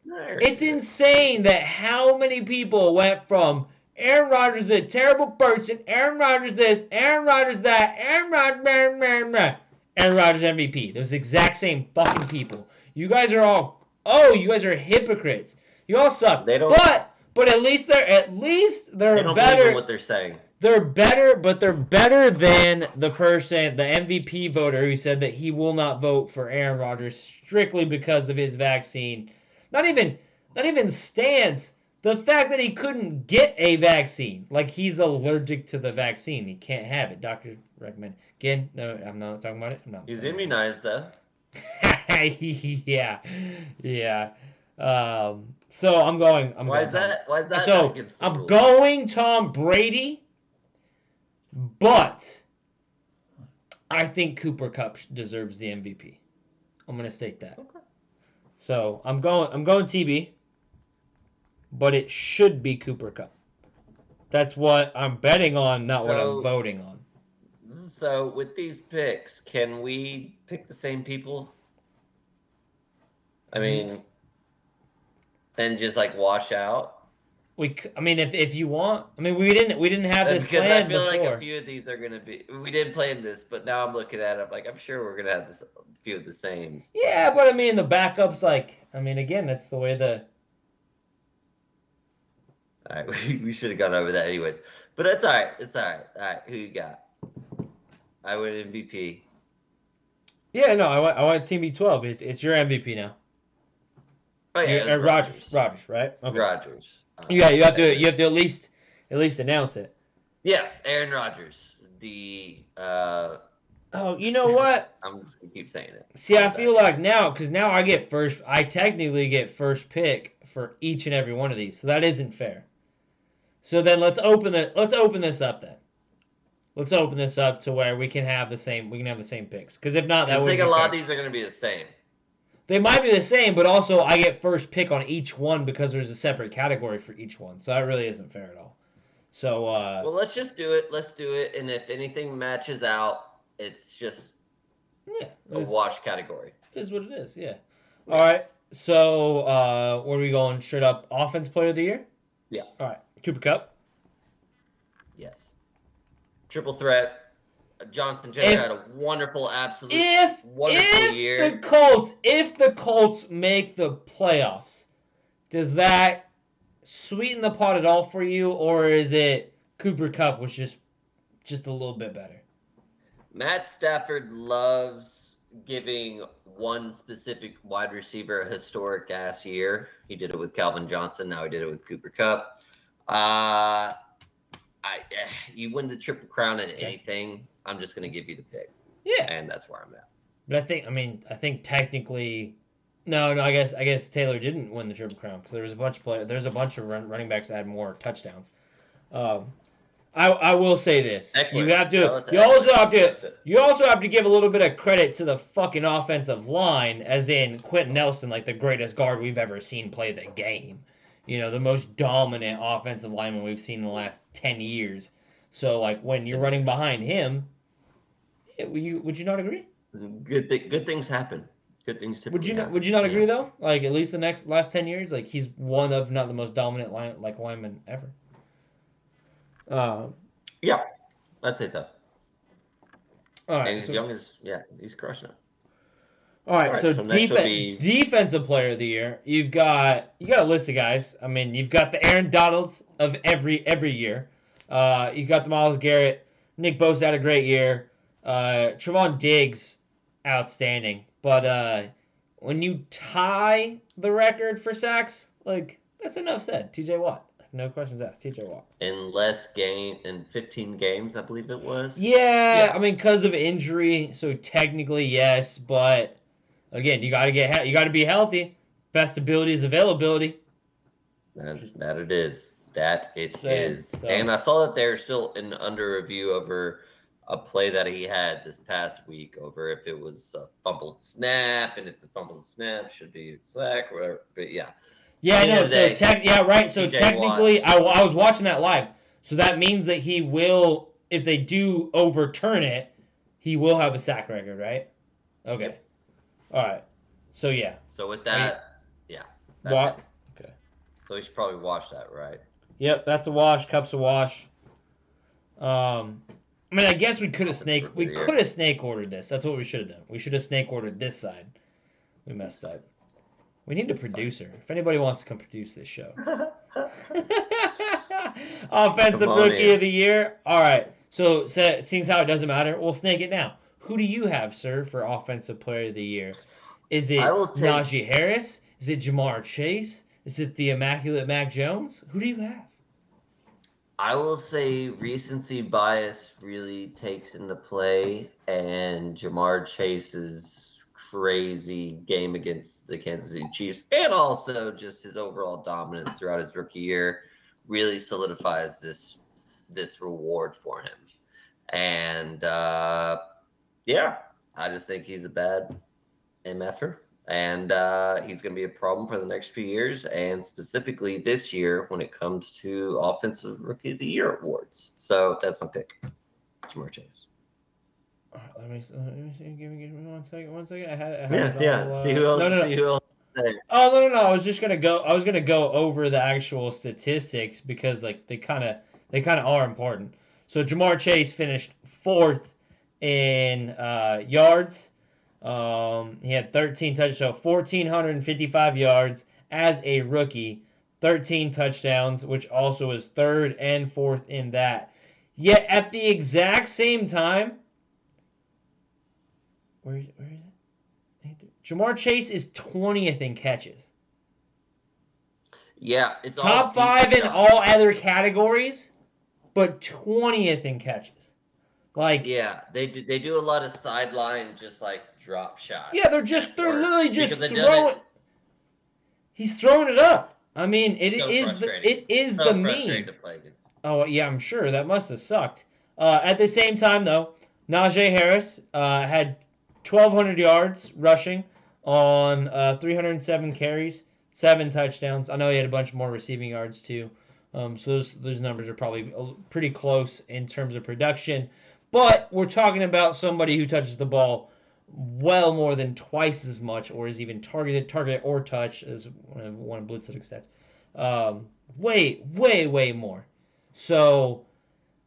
it's insane that how many people went from Aaron Rodgers is a terrible person, Aaron Rodgers this, Aaron Rodgers that, Aaron Rodgers MVP. Those exact same fucking people. You guys are you guys are hypocrites. You all suck. They don't. But at least they're they don't better. Believe in what they're saying. They're better, but they're better than the MVP voter who said that he will not vote for Aaron Rodgers strictly because of his vaccine. Not even stance. The fact that he couldn't get a vaccine, like he's allergic to the vaccine, he can't have it. Doctors recommend. Again, no, I'm not talking about it. No. He's immunized though. yeah. So I'm going. Why is that? So I'm going Tom Brady, but I think Cooper Kupp deserves the MVP. I'm gonna state that. Okay. So I'm going TB, but it should be Cooper Kupp. That's what I'm betting on, not what I'm voting on. So with these picks, can we pick the same people? I mean, and just like wash out. If you want. I mean, we didn't have this because planned I feel before. like a few of these are gonna be. We didn't plan this, but now I'm looking at it. I'm sure we're gonna have a few of the same. Yeah, but I mean, the backups. Again, that's the way the. All right, we should have gone over that anyways. But it's all right. All right, who you got? I went MVP. Yeah, no, I want Team B12. It's your MVP now. Oh yeah, Rodgers, right? Okay. Rodgers. Yeah, you have to at least announce it. Yes, Aaron Rodgers. Oh, you know what? I'm just gonna keep saying it. See, I feel like now, because now I technically get first pick for each and every one of these, so that isn't fair. So then let's open this up then. Let's open this up to where we can have the same picks. Because if not, that would be fair. I think a lot of these are going to be the same. They might be the same, but also I get first pick on each one because there's a separate category for each one. So that really isn't fair at all. So well, let's just do it. Let's do it, and if anything matches out, it's just a wash category. It is what it is. Yeah. All right. So where are we going? Straight up offense player of the year? Yeah. All right. Cooper Kupp? Yes. Triple threat. Jonathan Taylor had a wonderful, wonderful year. If the Colts make the playoffs, does that sweeten the pot at all for you, or is it Cooper Kupp was just a little bit better? Matt Stafford loves giving one specific wide receiver a historic ass year. He did it with Calvin Johnson. Now he did it with Cooper Kupp. You win the Triple Crown in anything, I'm just going to give you the pick. Yeah. And that's where I'm at. But I think technically, no, I guess Taylor didn't win the Triple Crown because there's a bunch of running backs that had more touchdowns. I will say this. Eckler. You have to. Shout out to You also Eckler. have to. That's it. You also have to give a little bit of credit to the fucking offensive line, as in Quentin Nelson, like the greatest guard we've ever seen play the game. You know, the most dominant offensive lineman we've seen in the last 10 years. So, like, when you're running behind him, would you not agree? Good things happen. Good things typically happen. Would you not agree Yes. though? Like at least the last 10 years, like he's one of not the most dominant lineman ever. Yeah, I'd say so. All right, And as young as he's crushing it. All right, so next will be defensive player of the year. You got a list of guys. I mean, you've got the Aaron Donalds of every year. You got the Myles Garrett. Nick Bosa had a great year. Trevon Diggs, outstanding. But when you tie the record for sacks, like that's enough said. T.J. Watt. No questions asked. T.J. Watt. in 15 games, I believe it was. Yeah. I mean, because of injury, so technically yes, but again, you got to be healthy. Best ability is availability. That it is. That it is. So. And I saw that they're still in under review over a play that he had this past week over if it was a fumbled snap and if the fumbled snap should be a sack or whatever. But yeah. Yeah, I know. So right. So technically, I was watching that live. So that means that he will, if they do overturn it, he will have a sack record, right? Okay. All right. So yeah. So with that, What? Okay. So we should probably watch that, right? Yep, that's a wash. Cup's a wash. I mean, I guess we could have snake ordered this. That's what we should have done. We should have snake ordered this side. We messed up. We need a producer. If anybody wants to come produce this show. Offensive Rookie of the Year. All right. So, seeing as how it doesn't matter, we'll snake it now. Who do you have, sir, for Offensive Player of the Year? Is it Najee Harris? Is it Jamar Chase? Is it the Immaculate Mac Jones? Who do you have? I will say recency bias really takes into play, and Jamar Chase's crazy game against the Kansas City Chiefs, and also just his overall dominance throughout his rookie year, really solidifies this reward for him. And I just think he's a bad MFer. And he's going to be a problem for the next few years, and specifically this year when it comes to Offensive Rookie of the Year awards. So that's my pick, Jamar Chase. All right, let me see. Give me 1 second. 1 second. I had See who else. No. See who else. Oh no! I was gonna go over the actual statistics because like they kind of are important. So Jamar Chase finished 4th in yards. He had 13 touchdowns, 1,455 yards as a rookie, 13 touchdowns, which also is 3rd and 4th in that. Yet at the exact same time, where is it? Jamar Chase is 20th in catches. Yeah, it's top 5 in all other categories, but 20th in catches. Like they do a lot of sideline just like drop shots. Yeah, they're literally just throwing. He's throwing it up. I mean, it is the meme. To play against. Oh yeah, I'm sure that must have sucked. At the same time though, Najee Harris had 1,200 yards rushing on 307 carries, 7 touchdowns. I know he had a bunch more receiving yards too. So those numbers are probably pretty close in terms of production. But we're talking about somebody who touches the ball well more than twice as much, or is even target or touch as one of Blitz stats. Way more. So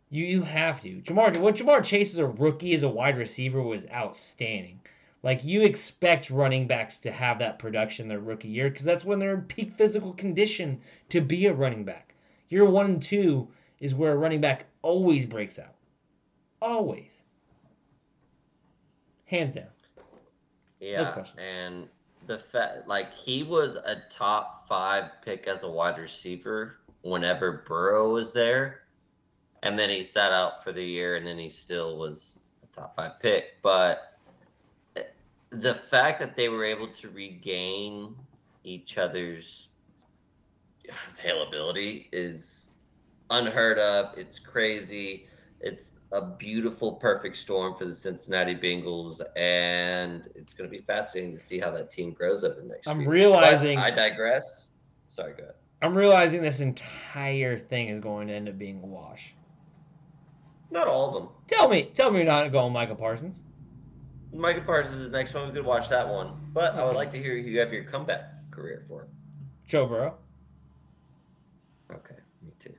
you have to. Jamar Chase as a rookie as a wide receiver was outstanding. Like you expect running backs to have that production their rookie year because that's when they're in peak physical condition to be a running back. Year 1 and 2 is where a running back always breaks out. Always. Hands down. Yeah, no and the fact, like, he was a top 5 pick as a wide receiver whenever Burrow was there, and then he sat out for the year, and then he still was a top 5 pick. But the fact that they were able to regain each other's availability is unheard of. It's crazy. It's a beautiful, perfect storm for the Cincinnati Bengals, and it's going to be fascinating to see how that team grows over the next I'm few years. realizing. But I digress. Sorry, go ahead. I'm realizing this entire thing is going to end up being a wash. Not all of them. Tell me you're not going Micah Parsons. Micah Parsons is the next one. We could watch that one. But I would like to hear who you have your comeback career for. Joe Burrow. Okay, me too.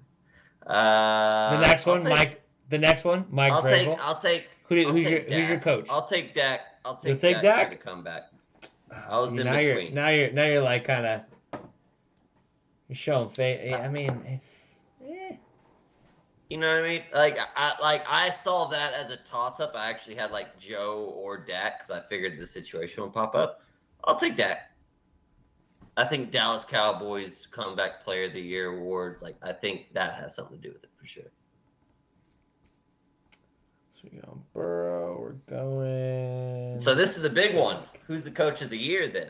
The next one, Mike Vrabel. I'll take. Who's your coach? I'll take Dak. You'll take Dak for the comeback. I was in between. Now you're like kind of. You're showing faith. I mean, it's. You know what I mean? Like I saw that as a toss-up. I actually had like Joe or Dak because I figured the situation would pop up. I'll take Dak. I think Dallas Cowboys Comeback Player of the Year awards. Like I think that has something to do with it for sure. So we go Burrow. We're going. So this is the big one. Who's the Coach of the Year then?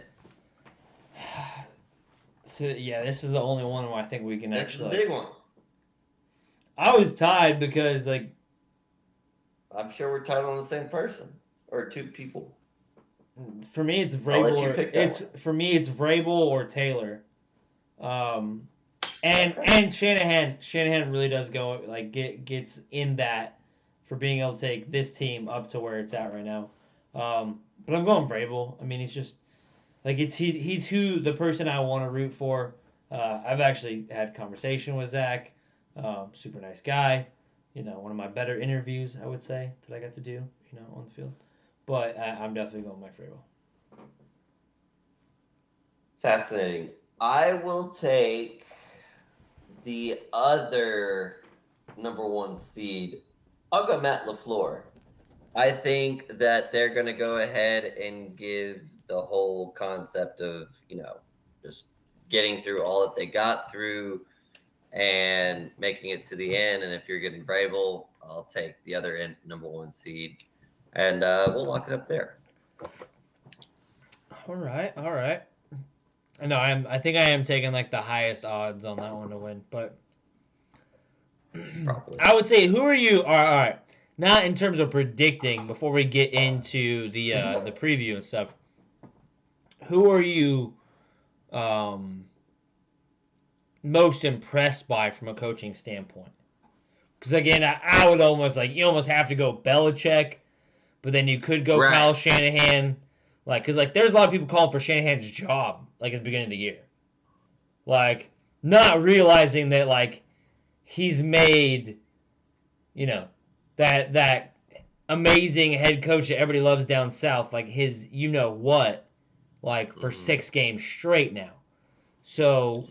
So yeah, this is the only one where I think we can actually. This is the big one. I was tied because like. I'm sure we're tied on the same person or two people. For me, it's Vrabel. For me, it's Vrabel or Taylor. And Shanahan. Shanahan really does go like gets in that for being able to take this team up to where it's at right now. But I'm going Vrabel. I mean, he's just like he's who the person I want to root for. I've actually had conversation with Zach. Super nice guy. You know, one of my better interviews, I would say, that I got to do. You know, on the field. But I'm definitely going Mike Vrabel. Fascinating. I will take the other number one seed. I'll go Matt LaFleur. I think that they're going to go ahead and give the whole concept of, you know, just getting through all that they got through and making it to the end. And if you're getting Vrabel, I'll take the other number one seed. And we'll lock it up there. All right. No, I think I am taking like the highest odds on that one to win, but probably. I would say, who are you? All right. Not in terms of predicting. Before we get into the preview and stuff, who are you most impressed by from a coaching standpoint? Because again, I would almost you almost have to go Belichick. But then you could go Kyle Shanahan, because there's a lot of people calling for Shanahan's job, at the beginning of the year, not realizing that he's made, that amazing head coach that everybody loves down south, his for 6 games straight now. So,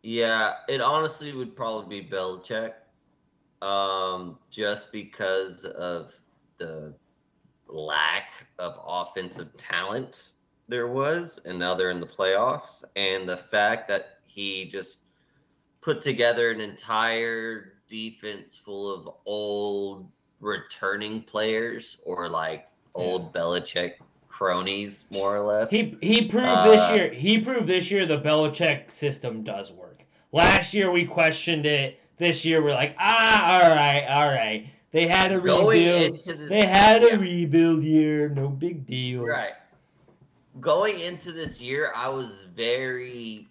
yeah, it honestly would probably be Belichick, just because of the lack of offensive talent there was, and now they're in the playoffs, and the fact that he just put together an entire defense full of old returning players or old Belichick cronies, more or less. He proved this year. He proved this year the Belichick system does work. Last year we questioned it. This year we're like, all right. They had a rebuild. They had a rebuild year. No big deal. Right. Going into this year, I was very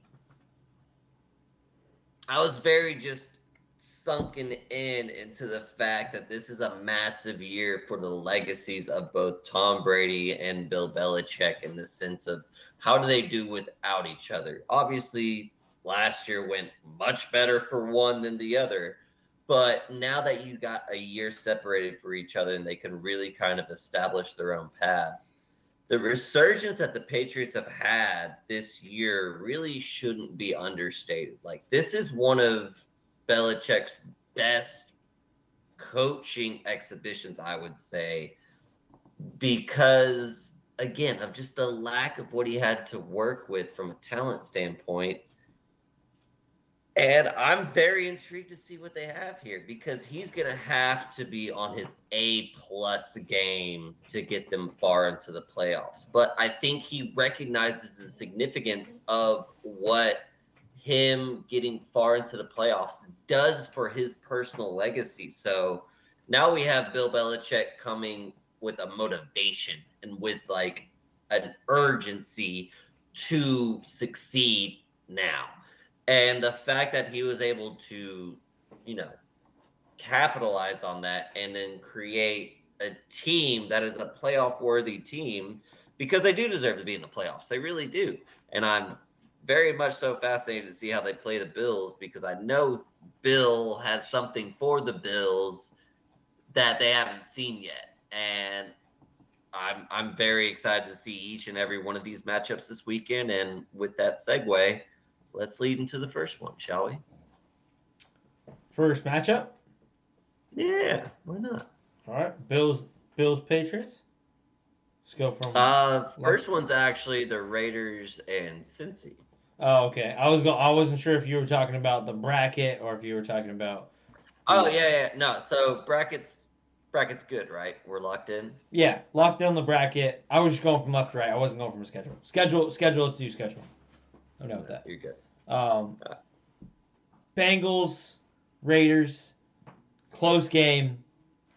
just sunken into the fact that this is a massive year for the legacies of both Tom Brady and Bill Belichick, in the sense of how do they do without each other. Obviously, last year went much better for one than the other. But now that you got a year separated for each other and they can really kind of establish their own paths, the resurgence that the Patriots have had this year really shouldn't be understated. This is one of Belichick's best coaching exhibitions, I would say, because, again, of just the lack of what he had to work with from a talent standpoint. And I'm very intrigued to see what they have here, because he's going to have to be on his A-plus game to get them far into the playoffs. But I think he recognizes the significance of what him getting far into the playoffs does for his personal legacy. So now we have Bill Belichick coming with a motivation and with like an urgency to succeed now. And the fact that he was able to, capitalize on that and then create a team that is a playoff worthy team, because they do deserve to be in the playoffs. They really do. And I'm very much so fascinated to see how they play the Bills, because I know Bill has something for the Bills that they haven't seen yet. And I'm very excited to see each and every one of these matchups this weekend. And with that segue, let's lead into the first one, shall we? First matchup? Yeah, why not? All right, Bills Patriots. Let's go from first one's actually the Raiders and Cincy. Oh, okay. I wasn't sure if you were talking about the bracket or if you were talking about. Oh yeah. No, so bracket's good, right? We're locked in. Yeah, locked in the bracket. I was just going from left to right. I wasn't going from a schedule. Schedule. Let's do schedule. I'm done with that. You're good. Bengals, Raiders, close game.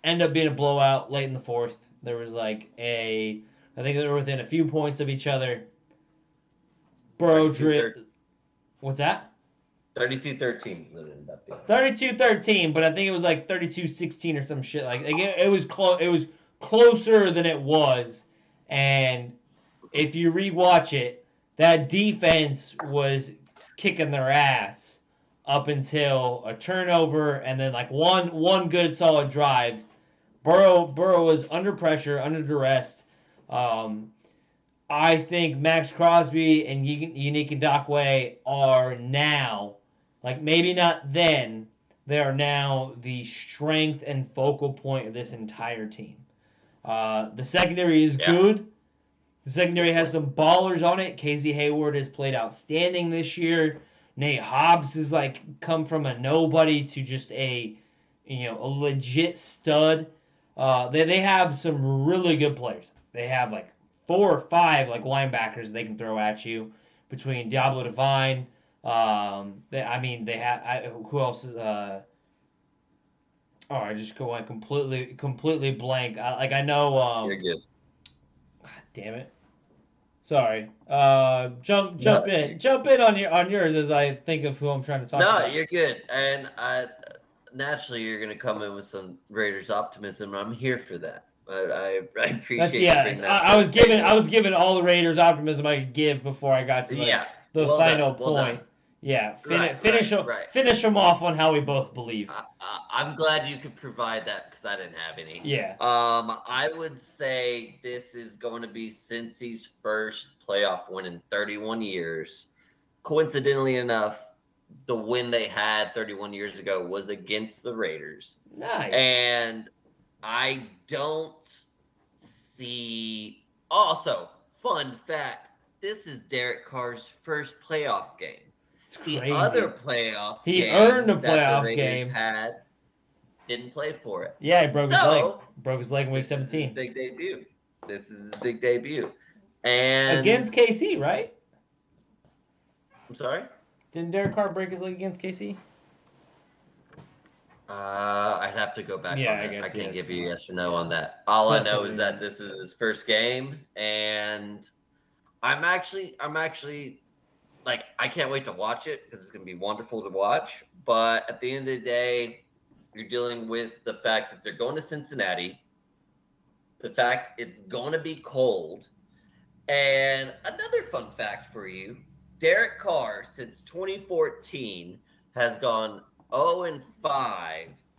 End up being a blowout late in the fourth. There was I think they were within a few points of each other. Burrow drip. What's that? 32-13. 32-13, but I think it was 32-16 or some shit. It was close. It was closer than it was, and if you rewatch it, that defense was kicking their ass up until a turnover and then one good solid drive. Burrow was under pressure, under duress. I think Max Crosby and Unique Ndakwe are now, maybe not then, they are now the strength and focal point of this entire team. The secondary is good. The secondary has some ballers on it. Casey Hayward has played outstanding this year. Nate Hobbs has come from a nobody to just a legit stud. They have some really good players. They have 4 or 5 linebackers they can throw at you between Diablo Divine. They have who else is I just went completely blank. I know. You're good. God damn it. Sorry. Jump in on yours as I think of who I'm trying to talk about. No, you're good. And naturally you're going to come in with some Raiders optimism. I'm here for that. I appreciate that. I was given all the Raiders optimism I could give before I got to the final point. Yeah, finish them off on how we both believe. I'm glad you could provide that because I didn't have any. Yeah. I would say this is going to be Cincy's first playoff win in 31 years. Coincidentally enough, the win they had 31 years ago was against the Raiders. Nice. And I don't see. Also, fun fact: this is Derek Carr's first playoff game. Crazy. The other playoff he game earned a that playoff the Raiders game. Didn't play for it. Yeah, he broke his leg. Broke his leg in week 17. Big debut. This is his big debut. And against KC, right? I'm sorry? Didn't Derek Carr break his leg against KC? I'd have to go back on that. I can't give you a yes or no on that. All I know is that this is his first game, and I'm actually I can't wait to watch it because it's going to be wonderful to watch. But at the end of the day, you're dealing with the fact that they're going to Cincinnati, the fact it's going to be cold, and another fun fact for you, Derek Carr, since 2014, has gone 0-5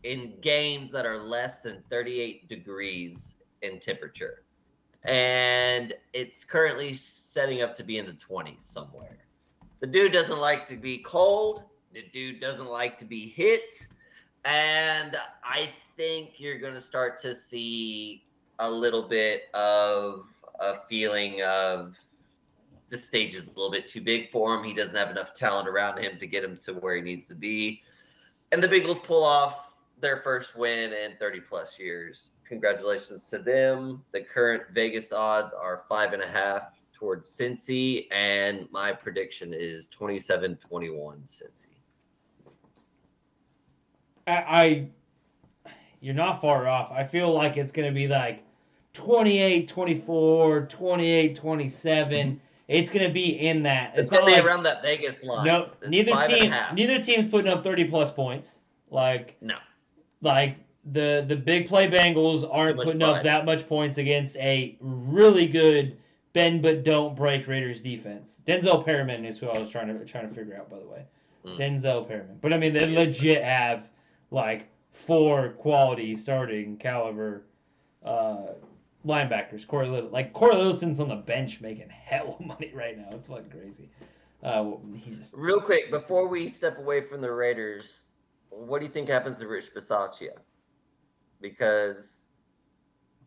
in games that are less than 38 degrees in temperature. And it's currently setting up to be in the 20s somewhere. The dude doesn't like to be cold. The dude doesn't like to be hit. And I think you're going to start to see a little bit of a feeling of the stage is a little bit too big for him. He doesn't have enough talent around him to get him to where he needs to be. And the Bengals pull off their first win in 30-plus years. Congratulations to them. The current Vegas odds are 5.5 towards Cincy, and my prediction is 27-21 Cincy. You're not far off. I feel like it's going to be like 28-24, 28-27. It's going to be in that. It's going to be around that Vegas line. No, neither team's putting up 30-plus points. Like the big play Bengals aren't putting up that much points against a really good bend but don't break Raiders defense. Denzel Perriman is who I was trying to figure out, by the way. Denzel Perriman. But I mean, they legit have like 4 quality starting caliber linebackers. Corey Littleton's on the bench making hell of money right now. It's fucking crazy. Real quick, before we step away from the Raiders, what do you think happens to Rich Bisaccia? Because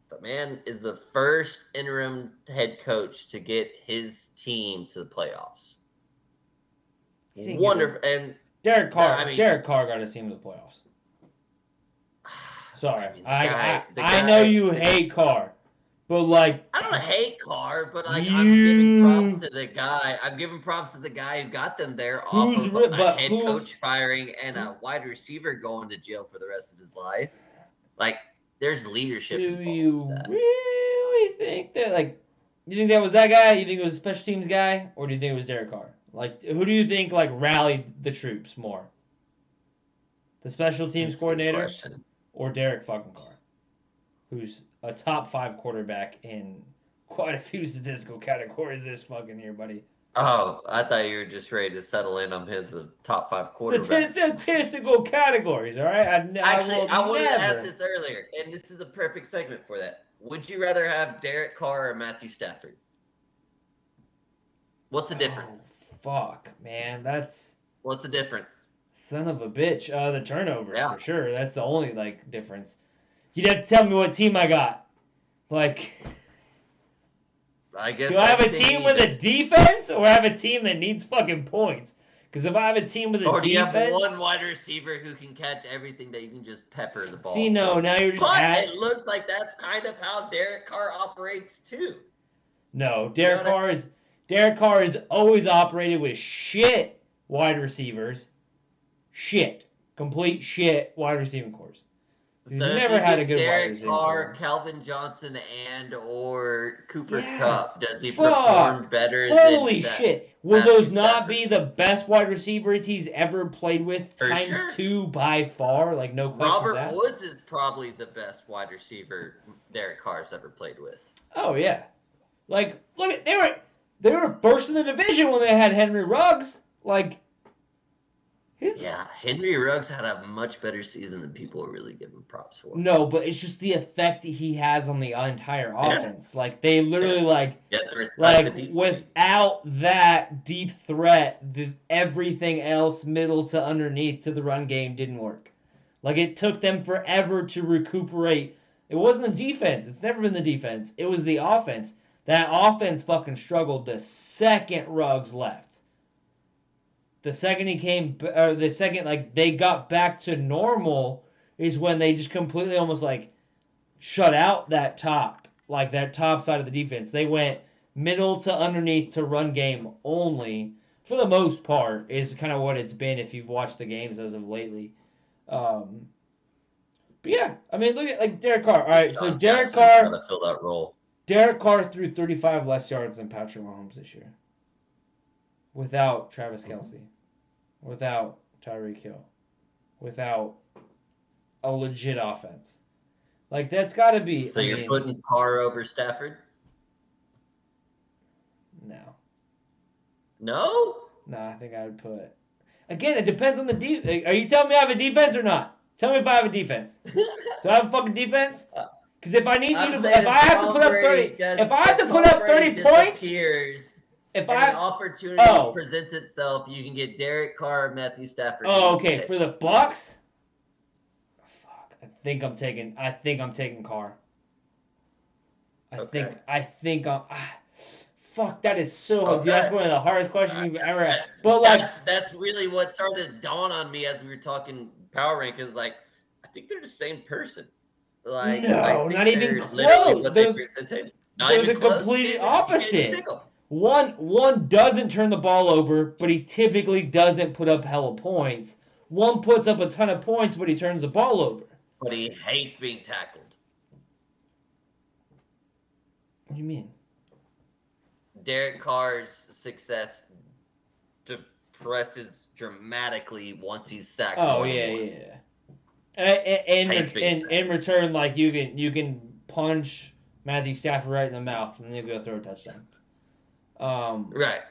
the man is the first interim head coach to get his team to the playoffs. Wonderful. And Derek Carr got his team to the playoffs. Sorry. I know you hate Carr. But like, I don't hate Carr, but like I'm giving props to the guy. I'm giving props to the guy who got them there off of a head coach firing and a wide receiver going to jail for the rest of his life. Like, there's leadership. Do you really think that? Like, you think that was that guy? You think it was a special teams guy, or do you think it was Derek Carr? Like, who do you think like rallied the troops more? The special teams coordinator or Derek fucking Carr, who's a top 5 quarterback in quite a few statistical categories this fucking year, buddy. Oh, I thought you were just ready to settle in on his top 5 quarterback. Statistical categories, all right? I wanted to ask this earlier, and this is a perfect segment for that. Would you rather have Derek Carr or Matthew Stafford? What's the difference? Fuck, man. What's the difference? Son of a bitch. The turnovers, for sure. That's the only, like, difference. You'd have to tell me what team I got. Like, I guess. Do I have a team with a defense, or I have a team that needs fucking points? Because if I have a team with a defense, or do you have one wide receiver who can catch everything that you can just pepper the ball? See, no, now you're just. But it looks like that's kind of how Derek Carr operates too. No, Derek Carr is always operated with shit wide receivers, complete shit wide receiving cores. He's never had a good wide receiver. Derek Carr, Calvin Johnson, and or Cooper Kupp. Does he perform better Holy shit. Will those not be the best wide receivers he's ever played with times 2 by far? Like, no question. Robert Woods is probably the best wide receiver Derek Carr's ever played with. Oh, yeah. Like, look at they were first in the division when they had Henry Ruggs. Like, Henry Ruggs had a much better season than people are really giving props for. No, but it's just the effect he has on the entire offense. Like, they literally, without that deep threat, everything else, middle to underneath to the run game, didn't work. Like, it took them forever to recuperate. It wasn't the defense. It's never been the defense. It was the offense. That offense fucking struggled the second Ruggs left. The second they got back to normal is when they just completely almost like shut out that top side of the defense. They went middle to underneath to run game only for the most part is kind of what it's been if you've watched the games as of lately. But yeah, I mean, look at like Derek Carr. All right, so Derek Carr trying to fill that role. Derek Carr threw 35 less yards than Patrick Mahomes this year. Without Travis Kelce, without Tyreek Hill, without a legit offense. Like, that's got to be... So you're putting Carr over Stafford? No. No? No, I think I would put... Again, it depends on the defense. Are you telling me I have a defense or not? Tell me if I have a defense. Do I have a fucking defense? Because if I need you to... If I have to put up 30... If I have to put up 30 points... If an opportunity presents itself, you can get Derek Carr, Matthew Stafford. Oh, okay. For the Bucks, fuck. I think I'm taking Carr. I think I'm. Fuck, that is so. Okay. That's one of the hardest questions you've ever had. But like, that's really what started to dawn on me as we were talking power rank. Is like, I think they're the same person. Like, no, not even close. They're the complete opposite. One doesn't turn the ball over, but he typically doesn't put up hella points. One puts up a ton of points, but he turns the ball over. But he hates being tackled. What do you mean? Derek Carr's success depresses dramatically once he's sacked. Oh yeah. In return, like you can punch Matthew Stafford right in the mouth and then you go throw a touchdown. Right.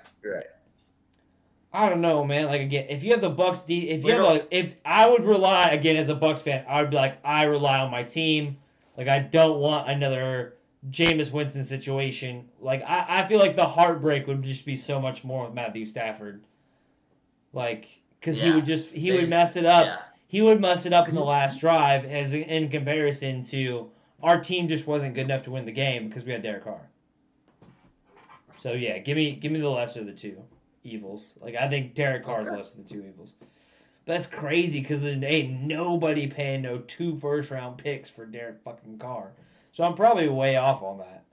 I don't know, man. Like again, if you have the Bucks, if I would rely again as a Bucks fan, I would be like, I rely on my team. Like I don't want another Jameis Winston situation. Like I feel like the heartbreak would just be so much more with Matthew Stafford. Like because he would mess it up. Yeah. He would mess it up in the last drive, as in comparison to our team just wasn't good enough to win the game because we had Derek Carr. So yeah, give me the lesser of the two evils. Like I think Derek Carr is less than the two evils. But that's crazy because there ain't nobody paying no 2 first-round picks for Derek fucking Carr. So I'm probably way off on that.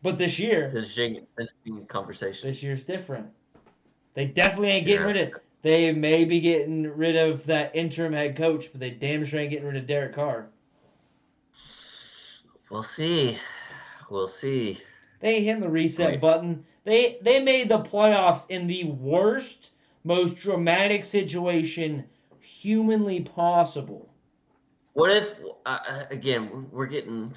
But this year, it's an interesting conversation. This year's different. They definitely ain't getting rid of. They may be getting rid of that interim head coach, but they damn sure ain't getting rid of Derek Carr. We'll see. They ain't hitting the reset button. They made the playoffs in the worst, most dramatic situation humanly possible. What if again we're getting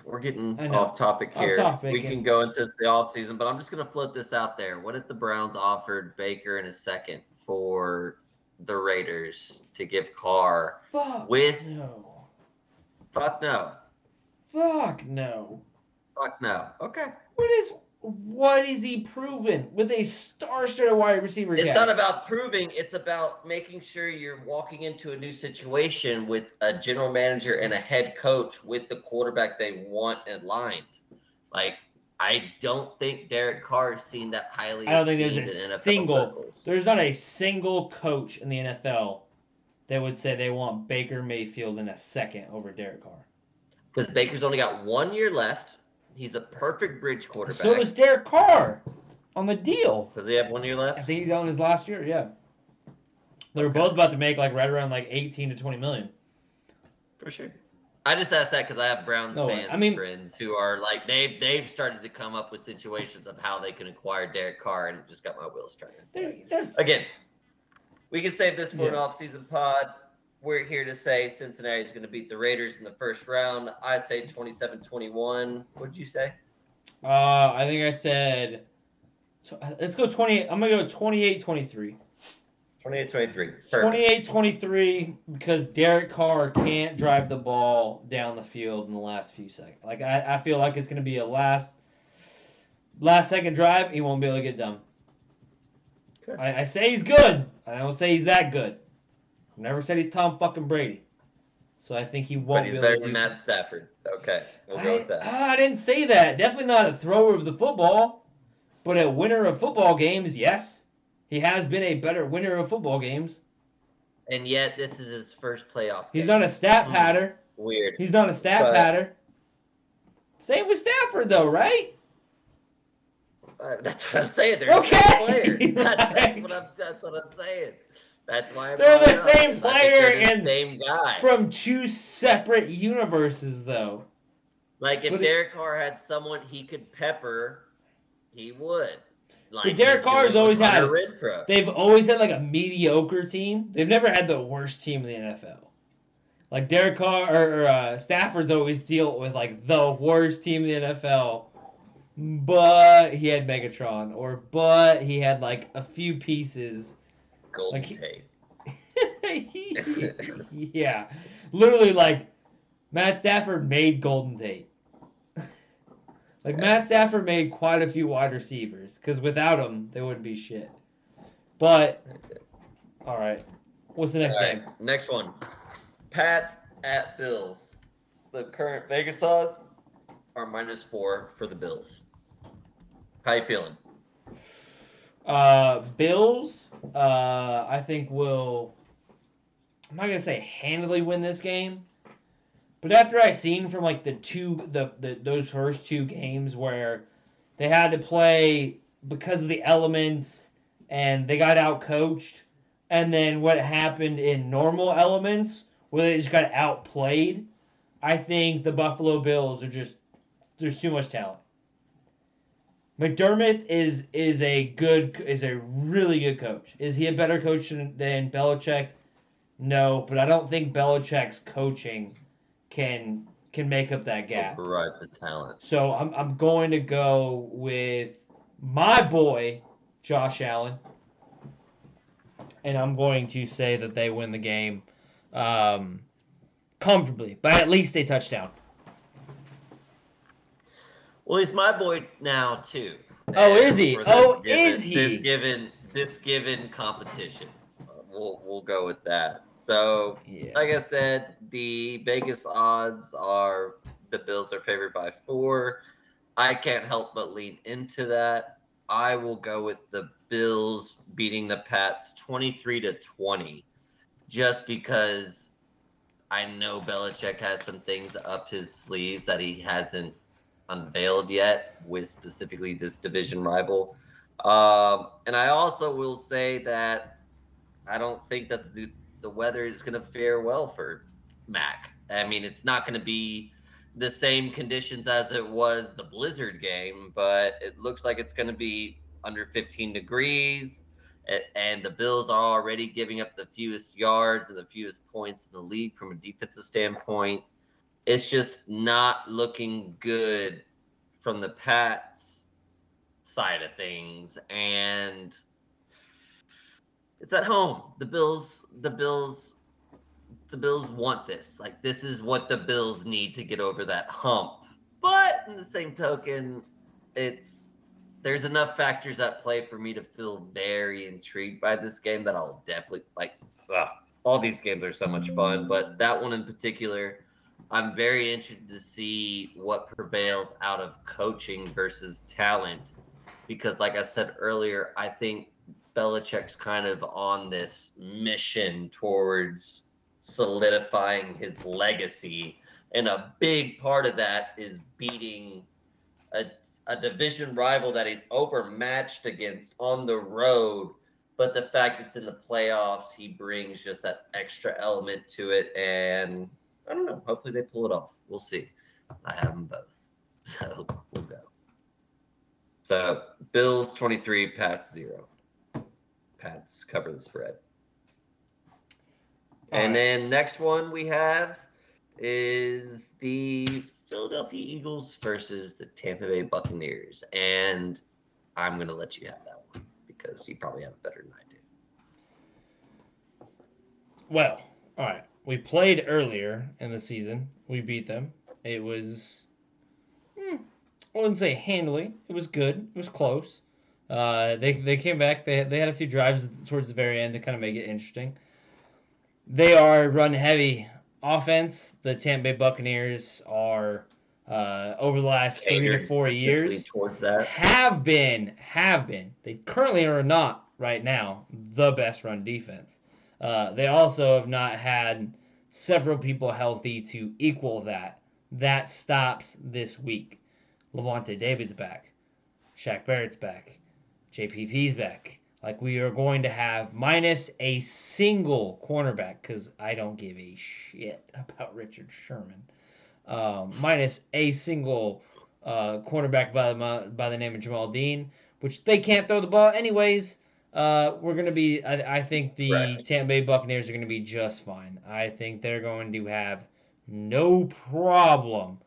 off topic here? We can go into the off season, but I'm just gonna float this out there. What if the Browns offered Baker in a second for the Raiders to give Carr Fuck no. Okay. What is he proven with a star-studded wide receiver? It's not about proving. It's about making sure you're walking into a new situation with a general manager and a head coach with the quarterback they want aligned. Like, I don't think Derek Carr is seen that highly. I don't think there's not a single coach in the NFL that would say they want Baker Mayfield in a second over Derek Carr. Because Baker's only got 1 year left. He's a perfect bridge quarterback. So does Derek Carr on the deal. Does he have 1 year left? I think he's on his last year, yeah. They were both about to make right around 18 to 20 million. For sure. I just asked that because I have Browns friends who are they've started to come up with situations of how they can acquire Derek Carr, and it just got my wheels turning. Again, we can save this for an off-season pod. We're here to say Cincinnati's going to beat the Raiders in the first round. I say 27-21. What did you say? I think I said, let's go 20. I'm going to go 28-23. 28-23. 28-23 because Derek Carr can't drive the ball down the field in the last few seconds. Like I feel like it's going to be a last second drive. He won't be able to get it done. Okay. I say he's good. I don't say he's that good. Never said he's Tom fucking Brady. So I think he won't be able to do better than Matt Stafford. Okay, we'll go with that. I didn't say that. Definitely not a thrower of the football. But a winner of football games, yes. He has been a better winner of football games. And yet, this is his first playoff game. He's not a stat patter. Weird. He's not a stat patter. Same with Stafford, though, right? That's what I'm saying. They're the same player. That's what I'm saying. That's why they're the same player and same guy from 2 separate universes, though. Like if Derek Carr had someone he could pepper, he would. Like Derek Carr's always had. They've always had a mediocre team. They've never had the worst team in the NFL. Like Derek Carr or Stafford's always dealt with the worst team in the NFL, but he had Megatron, but he had a few pieces. Golden Tate. Yeah. Literally, Matt Stafford made Golden Tate. Matt Stafford made quite a few wide receivers, because without him, they wouldn't be shit. But, all right. What's the next game? Next one. Pats at Bills. The current Vegas odds are -4 for the Bills. How you feeling? Bills, I think will, I'm not going to say handily win this game, but after I seen from those first 2 games where They had to play because of the elements, and they got out-coached. And then what happened in normal elements, where they just got outplayed, I think the Buffalo Bills are just there's too much talent. McDermott is a really good coach. Is he a better coach than Belichick? No, but I don't think Belichick's coaching can make up that gap. Override the talent. So I'm going to go with my boy Josh Allen, and I'm going to say that they win the game comfortably, by at least a touchdown. Well, he's my boy now too. Oh, is he? Is he? This given competition, we'll go with that. So, Yeah. like I said, the Vegas odds are the Bills are favored by 4. I can't help but lean into that. I will go with the Bills beating the Pats 23-20, just because I know Belichick has some things up his sleeves that he hasn't unveiled yet with specifically this division rival. And I also will say that I don't think that the weather is going to fare well for Mac. I mean, it's not going to be the same conditions as it was the blizzard game, but it looks like it's going to be under 15 degrees. And the Bills are already giving up the fewest yards and the fewest points in the league from a defensive standpoint. It's just not looking good from the Pats side of things, and it's at home. The Bills want this. Like, this is what the Bills need to get over that hump. But in the same token, there's enough factors at play for me to feel very intrigued by this game that I'll definitely all these games are so much fun, but that one in particular, I'm very interested to see what prevails out of coaching versus talent, because like I said earlier, I think Belichick's kind of on this mission towards solidifying his legacy, and a big part of that is beating a division rival that he's overmatched against on the road. But the fact it's in the playoffs, he brings just that extra element to it, and I don't know. Hopefully they pull it off. We'll see. I have them both. So we'll go. So Bills 23, Pats 0. Pats cover the spread. And then next one we have is the Philadelphia Eagles versus the Tampa Bay Buccaneers. And I'm going to let you have that one because you probably have it better than I do. Well, all right. We played earlier in the season. We beat them. It was, I wouldn't say handily. It was good. It was close. They came back. They had a few drives towards the very end to kind of make it interesting. They are run-heavy offense. The Tampa Bay Buccaneers are, over the last 3 to 4 years, towards that. have been. They currently are not, right now, the best run defense. They also have not had several people healthy to equal that. That stops this week. Levante David's back. Shaq Barrett's back. JPP's back. Like, we are going to have minus a single cornerback, because I don't give a shit about Richard Sherman. Minus a single cornerback by the name of Jamal Dean, which they can't throw the ball anyways. We're going to be, I think the Tampa Bay Buccaneers are going to be just fine. I think they're going to have no problem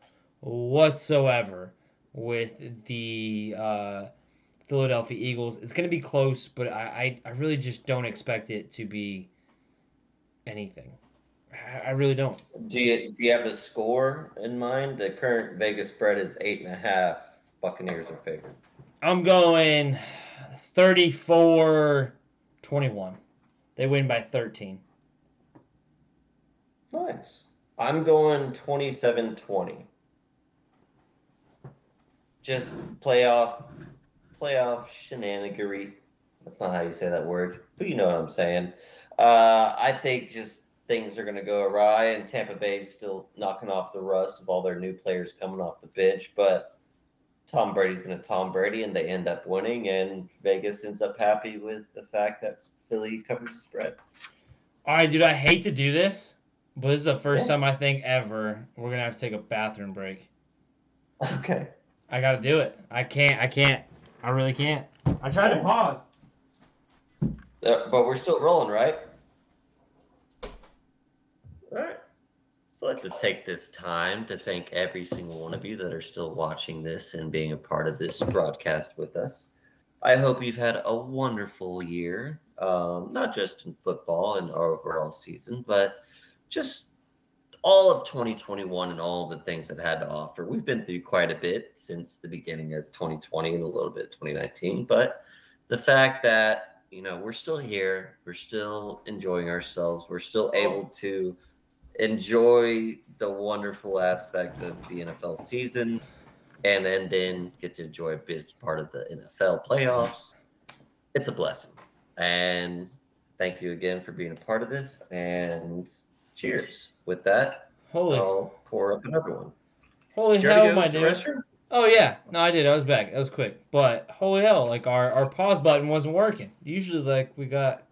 whatsoever with the Philadelphia Eagles. It's going to be close, but I really just don't expect it to be anything. I really don't. Do you have a score in mind? The current Vegas spread is 8.5. Buccaneers are favored. I'm going 34-21. They win by 13. Nice. I'm going 27-20. Just playoff shenanigery. That's not how you say that word, but you know what I'm saying. I think just things are going to go awry, and Tampa Bay's still knocking off the rust of all their new players coming off the bench. But Tom Brady's going to Tom Brady, and they end up winning, and Vegas ends up happy with the fact that Philly covers the spread. All right, dude, I hate to do this, but this is the first Yeah. time I think ever we're going to have to take a bathroom break. Okay. I got to do it. I can't. I really can't. I tried to pause. But we're still rolling, right? All right. So I'd like to take this time to thank every single one of you that are still watching this and being a part of this broadcast with us. I hope you've had a wonderful year, not just in football and our overall season, but just all of 2021 and all the things it had to offer. We've been through quite a bit since the beginning of 2020 and a little bit of 2019, but the fact that, we're still here, we're still enjoying ourselves, we're still able to enjoy the wonderful aspect of the NFL season and then get to enjoy a big part of the NFL playoffs. It's a blessing. And thank you again for being a part of this. And cheers. With that, I'll pour up another one. Holy hell, my dude. Oh, yeah. No, I did. I was back. That was quick. But holy hell, like our pause button wasn't working. Usually, like, we got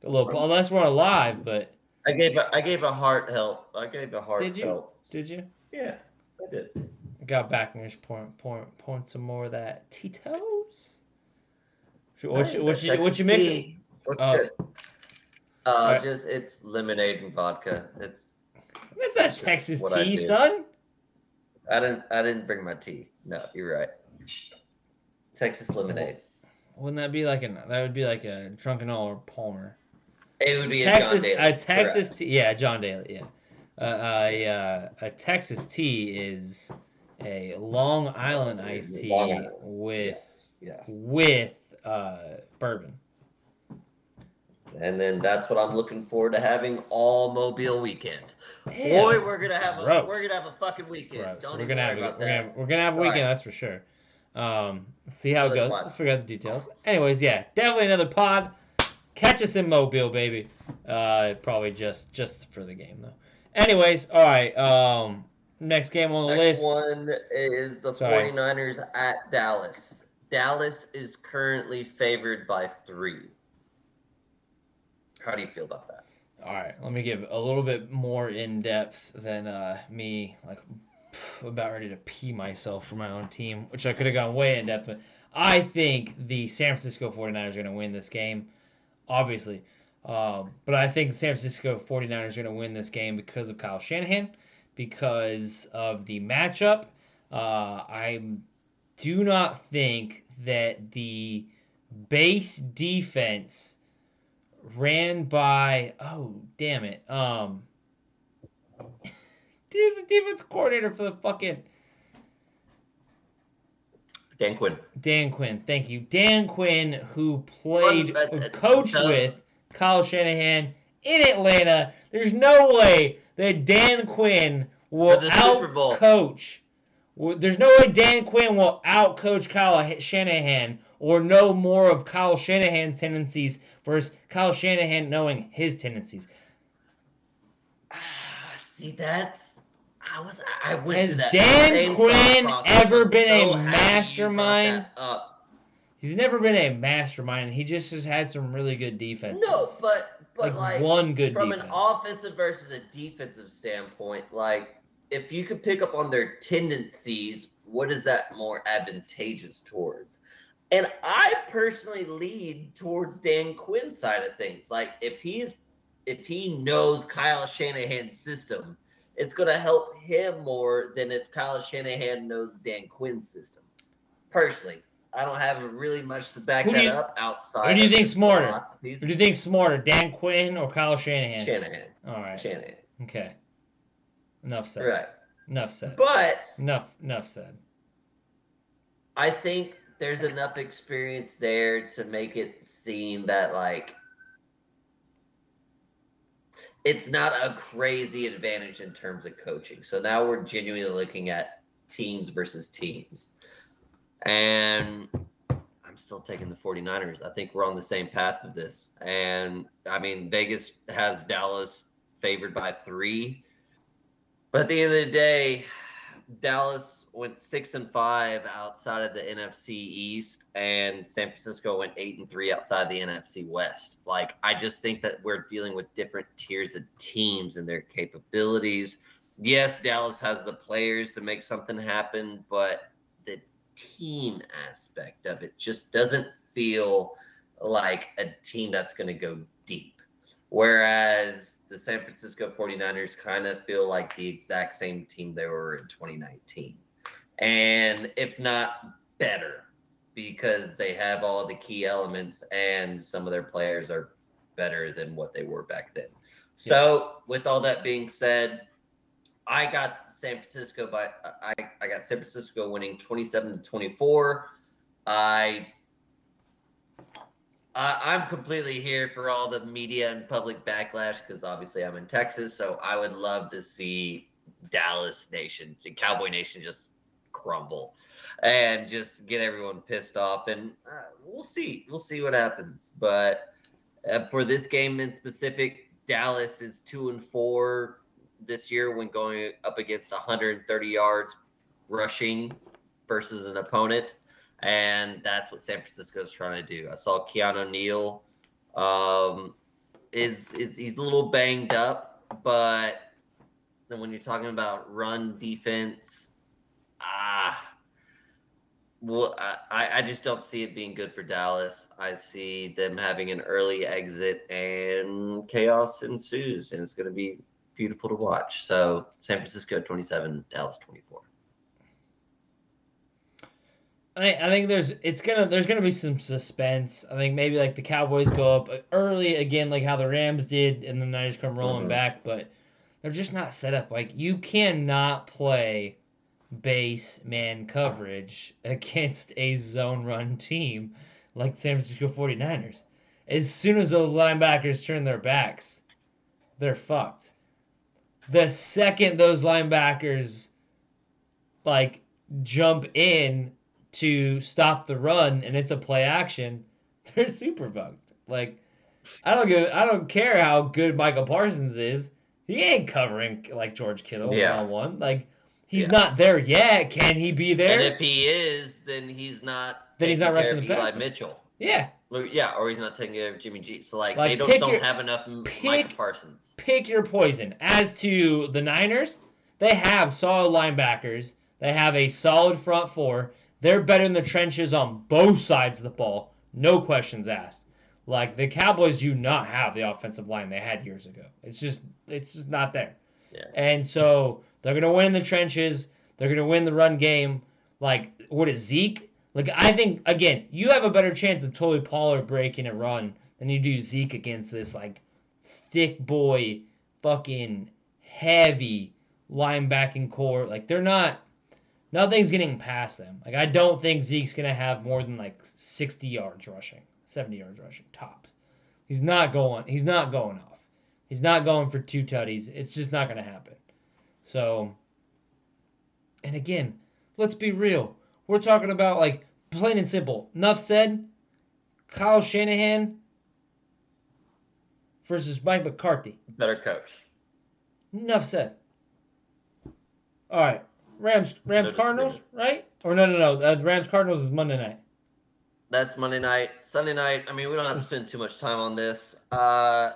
a little, unless we're on live, but. I gave a heart help. I gave a heart help. Did you? Yeah, I did. I got back and just pouring some more of that Tito's. What you mixing? What's good? Right. Just it's lemonade and vodka. That's not Texas tea, son. I didn't bring my tea. No, you're right. Texas lemonade. Wouldn't that be like that would be like a Drunken or Palmer? It would be Texas, a Texas tea. Yeah, John Daly. Yeah. A Texas tea is a Long Island iced tea with bourbon. And then that's what I'm looking forward to having all Mobile weekend. Yeah. Boy, we're gonna have a fucking weekend. Gross. We're gonna have a weekend, that's for sure. Let's see how it goes. We'll figure out the details. Anyways, yeah, definitely another pod. Catch us in Mobile, baby. Probably just for the game though. Anyways, all right. Next game on the list. Next one is the 49ers at Dallas. Dallas is currently favored by 3. How do you feel about that? All right, let me give a little bit more in depth than me, like about ready to pee myself for my own team, which I could have gone way in depth. But I think the San Francisco 49ers are going to win this game, obviously. But I think the San Francisco 49ers are going to win this game because of Kyle Shanahan, because of the matchup. I do not think that the base defense ran by he's the defense coordinator for the fucking Dan Quinn. Thank you. Dan Quinn, who coached with Kyle Shanahan in Atlanta. There's no way that Dan Quinn will out-coach. There's no way Dan Quinn will out-coach Kyle Shanahan or know more of Kyle Shanahan's tendencies versus Kyle Shanahan knowing his tendencies. See, I went Has through that Dan Quinn ever been a mastermind? He's never been a mastermind. He just has had some really good defenses. No, but like one good from defense. An offensive versus a defensive standpoint, like if you could pick up on their tendencies, what is that more advantageous towards? And I personally lead towards Dan Quinn's side of things. Like if he knows Kyle Shanahan's system, it's going to help him more than if Kyle Shanahan knows Dan Quinn's system. Personally, I don't have really much to back that up outside. Who do you think smarter? Who do you think smarter, Dan Quinn or Kyle Shanahan? Shanahan. All right. Shanahan. Okay. Enough said. Right. Enough said. But enough said. I think there's enough experience there to make it seem that like it's not a crazy advantage in terms of coaching. So now we're genuinely looking at teams versus teams. And I'm still taking the 49ers. I think we're on the same path of this. And, I mean, Vegas has Dallas favored by 3. But at the end of the day, Dallas went 6-5 outside of the NFC East, and San Francisco went 8-3 outside the NFC West. Like, I just think that we're dealing with different tiers of teams and their capabilities. Yes, Dallas has the players to make something happen, but the team aspect of it just doesn't feel like a team that's going to go deep. Whereas the San Francisco 49ers kind of feel like the exact same team they were in 2019. And if not better, because they have all the key elements and some of their players are better than what they were back then. So with all that being said, I got San Francisco I got San Francisco winning 27-24. I'm completely here for all the media and public backlash because obviously I'm in Texas, so I would love to see Dallas Nation, Cowboy Nation, just crumble and just get everyone pissed off. And we'll see what happens. But for this game in specific, Dallas is 2-4 this year when going up against 130 yards rushing versus an opponent. And that's what San Francisco is trying to do. I saw Keanu Neal he's a little banged up, but then when you're talking about run defense, I just don't see it being good for Dallas. I see them having an early exit and chaos ensues, and it's going to be beautiful to watch. So San Francisco 27, Dallas 24. I think there's gonna be some suspense. I think maybe like the Cowboys go up early again, like how the Rams did, and the Niners come rolling back. But they're just not set up. Like, you cannot play base man coverage against a zone run team like the San Francisco 49ers. As soon as those linebackers turn their backs, they're fucked. The second those linebackers like jump in to stop the run and it's a play action, they're super bugged. Like, I don't care how good Michael Parsons is. He ain't covering like George Kittle one-on-one. Like, he's not there yet. Can he be there? And if he is, then he's not rushing the Eli Mitchell. Yeah. Yeah, or he's not taking care of Jimmy G. So they don't have enough Michael Parsons. Pick your poison. As to the Niners, they have solid linebackers. They have a solid front four. They're better in the trenches on both sides of the ball. No questions asked. Like, the Cowboys do not have the offensive line they had years ago. It's just not there. Yeah. And so they're going to win the trenches. They're going to win the run game. Like, what is Zeke? Like, I think, again, you have a better chance of Tony Pollard breaking a run than you do Zeke against this, like, thick boy, fucking heavy linebacking core. Like, they're not... Nothing's getting past them. Like, I don't think Zeke's going to have more than, like, 60 yards rushing. 70 yards rushing, tops. He's not going off. He's not going for 2 tutties. It's just not going to happen. So, and again, let's be real. We're talking about, like, plain and simple. Enough said, Kyle Shanahan versus Mike McCarthy. Better coach. Enough said. All right. Rams Cardinals, right? Or no. The Rams Cardinals is Monday night. That's Monday night. Sunday night, I mean, we don't have to spend too much time on this. I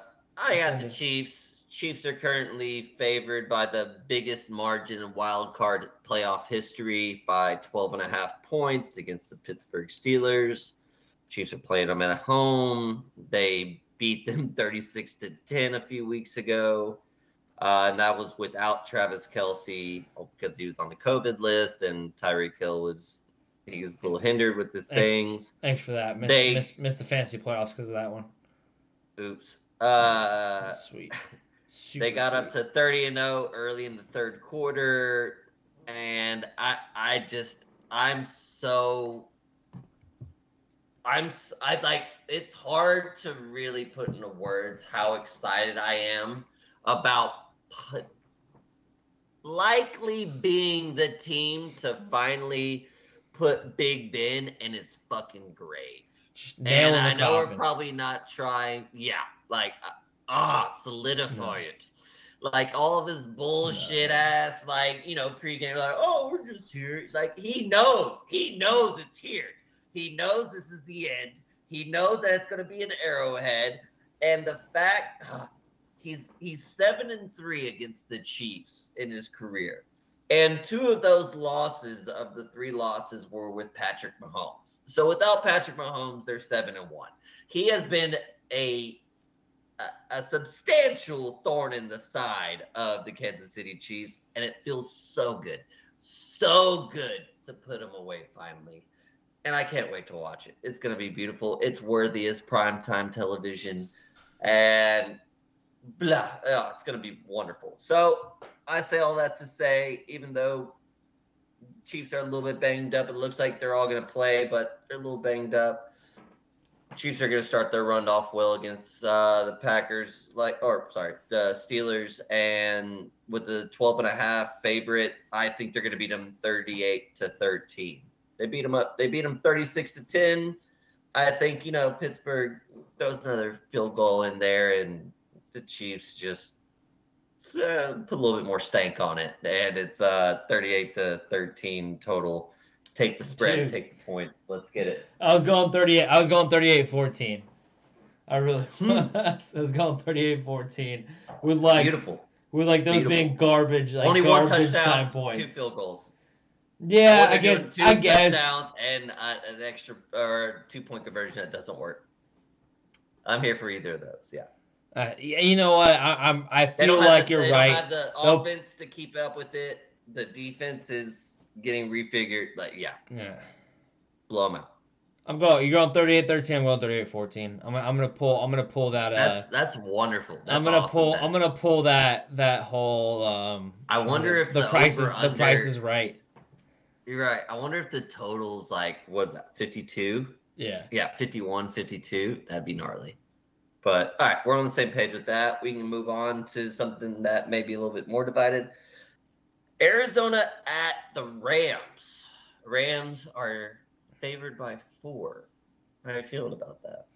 got the Chiefs. Chiefs are currently favored by the biggest margin in wild card playoff history by 12.5 points against the Pittsburgh Steelers. Chiefs are playing them at home. They beat them 36-10 a few weeks ago. And that was without Travis Kelce because he was on the COVID list, and Tyreek Hill was a little hindered with his things. Thanks for that. Missed the fantasy playoffs because of that one. Oops. Sweet. They got up to 30-0 early in the third quarter, and it's hard to really put into words how excited I am about likely being the team to finally put Big Ben in his fucking grave. And I know we're probably not trying, solidify it. Like all of his bullshit ass, like, pregame, like, oh, we're just here. Like he knows it's here. He knows this is the end. He knows that it's going to be an arrowhead. And the fact he's 7-3 against the Chiefs in his career. And 2 of those losses of the 3 losses were with Patrick Mahomes. So without Patrick Mahomes, they're 7-1. He has been a substantial thorn in the side of the Kansas City Chiefs, and it feels so good to put him away finally. And I can't wait to watch it. It's going to be beautiful. It's worthy as primetime television, and it's going to be wonderful. So I say all that to say, even though Chiefs are a little bit banged up, it looks like they're all going to play, but they're a little banged up. Chiefs are going to start their run off well against the Packers, the Steelers, and with the 12.5 favorite, I think they're going to beat them 38-13. They beat them up. They beat them 36-10. I think Pittsburgh throws another field goal in there, and the Chiefs just put a little bit more stank on it, and it's 38-13 total. Take the spread, take the points. Let's get it. I was going 38. I was going 38-14. I really I was going 38-14 with beautiful. With those beautiful. Being garbage, only garbage one touchdown, time points. 2 field goals. Yeah, I guess 2 touchdowns and an extra or 2-point conversion that doesn't work. I'm here for either of those. Yeah. You know what? I feel like you're right. They don't have the offense to keep up with it. The defense is getting refigured. Yeah. Blow them out. You're going 38-13. I'm going 38-14. I'm gonna pull that. That's wonderful. That's I'm gonna pull that whole. I wonder if the price is right. You're right. I wonder if the total's what's that? 52. Yeah. Yeah, 51, 52. That'd be gnarly. But all right, we're on the same page with that. We can move on to something that may be a little bit more divided. Arizona at the Rams. Rams are favored by 4. How are you feeling about that?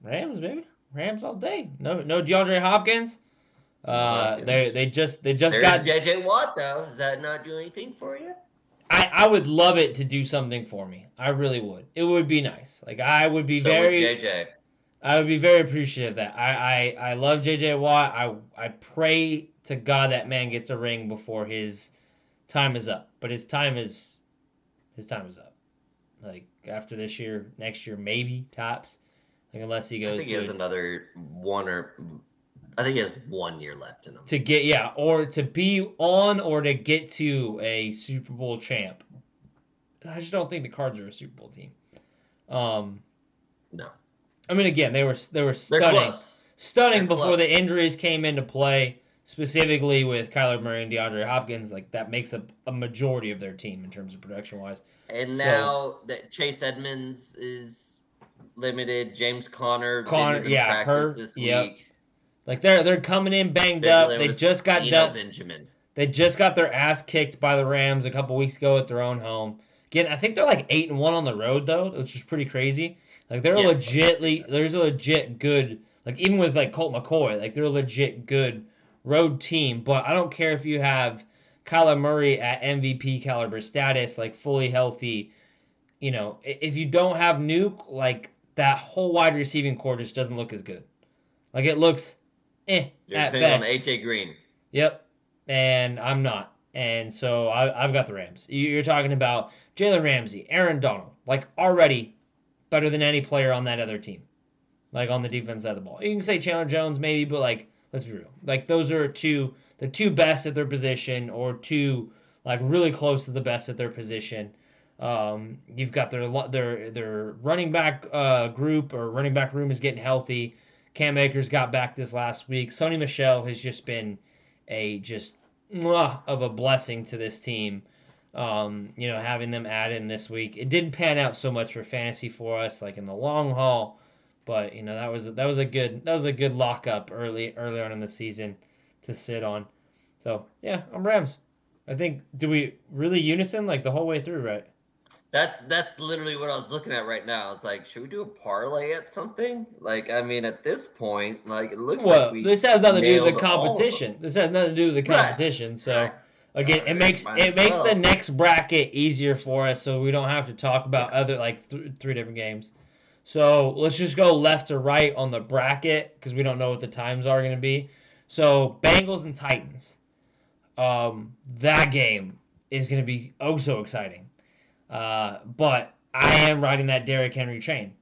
Rams, baby. Rams all day. No DeAndre Hopkins. They just got JJ Watt though. Does that not do anything for you? I would love it to do something for me. I really would. It would be nice. I would be I would be very appreciative of that. I love JJ Watt. I pray to God that man gets a ring before his time is up. But his time is up. After this year, next year maybe tops. Unless he goes. I think he has another one I think he has 1 year left in him. To get or to be on or to get to a Super Bowl champ. I just don't think the Cards are a Super Bowl team. No. I mean, again, they were stunning before the injuries came into play. Specifically with Kyler Murray and DeAndre Hopkins, that makes up a majority of their team in terms of production-wise. And now that Chase Edmonds is limited, James Conner practice this week. They're coming in banged up. They just got done. Benjamin. They just got their ass kicked by the Rams a couple weeks ago at their own home. Again, I think they're 8-1 on the road though, which is pretty crazy. There's a legit good. Even with Colt McCoy, they're a legit good road team, but I don't care if you have Kyler Murray at MVP caliber status, fully healthy. If you don't have Nuke, that whole wide receiving core just doesn't look as good. It looks at best. On AJ Green. Yep, and I'm not, and so I've got the Rams. You're talking about Jalen Ramsey, Aaron Donald, already better than any player on that other team, on the defense side of the ball. You can say Chandler Jones maybe, but let's be real. Those are the two best at their position, or two really close to the best at their position. You've got their running back group or running back room is getting healthy. Cam Akers got back this last week. Sonny Michel has just been of a blessing to this team. Having them add in this week, it didn't pan out so much for fantasy for us, in the long haul. But that was a good lockup early on in the season to sit on. So yeah, I'm Rams. I think, do we really unison the whole way through, right? That's literally what I was looking at right now. I was like, should we do a parlay at something? Like, I mean, at this point, like it looks like we this has nothing to do with nailed the all of them. competition. This has nothing to do with the Right. competition. So Right. again, it makes the next bracket easier for us, so we don't have to talk about other like three different games. So let's just go left to right on the bracket because we don't know what the times are going to be. So Bengals and Titans. That game is going to be oh so exciting. But I am riding that Derrick Henry train.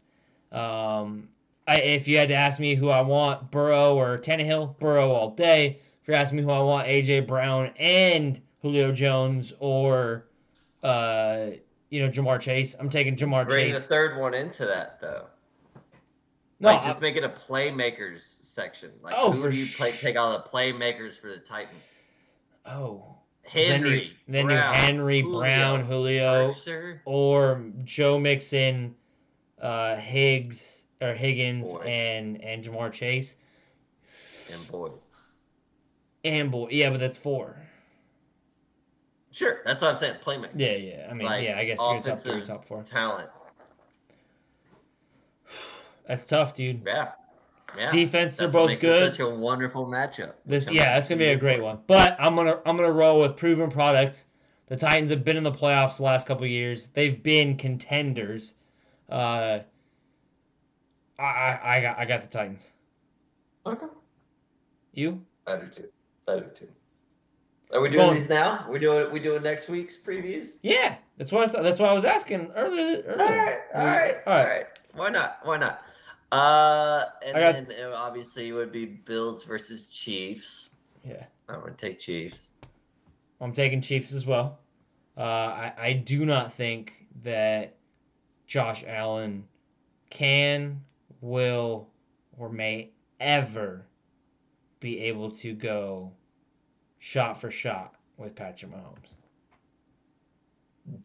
If you had to ask me who I want, Burrow or Tannehill, Burrow all day. If you're asking me who I want, A.J. Brown and Julio Jones or, Jamar Chase, I'm taking Jamar Bring Chase. the third one into that, though. No, like, just make it a playmakers section. Like, who do you take all the playmakers for the Titans? Oh. Henry, then Brown, you Henry, Julio, Brown, Julio, Archer, or Joe Mixon, Higgins, Boyd. and Jamar Chase. And Boyd. Yeah, but that's 4. Sure, that's what I'm saying. Playmakers. Yeah. I mean, like, I guess you're top 3, top 4. Talent. That's tough, dude. Yeah. Defense are both good. Such a wonderful matchup. That's gonna be a great one. But I'm gonna roll with proven product. The Titans have been in the playoffs the last couple of years. They've been contenders. I got the Titans. Okay. You? I do too. Are we doing these now? We doing next week's previews? Yeah, that's what I was asking earlier. All right. Why not? Then obviously it would be Bills versus Chiefs. Yeah. I'm gonna take Chiefs. I'm taking Chiefs as well. I do not think that Josh Allen will, or may ever be able to go shot for shot with Patrick Mahomes.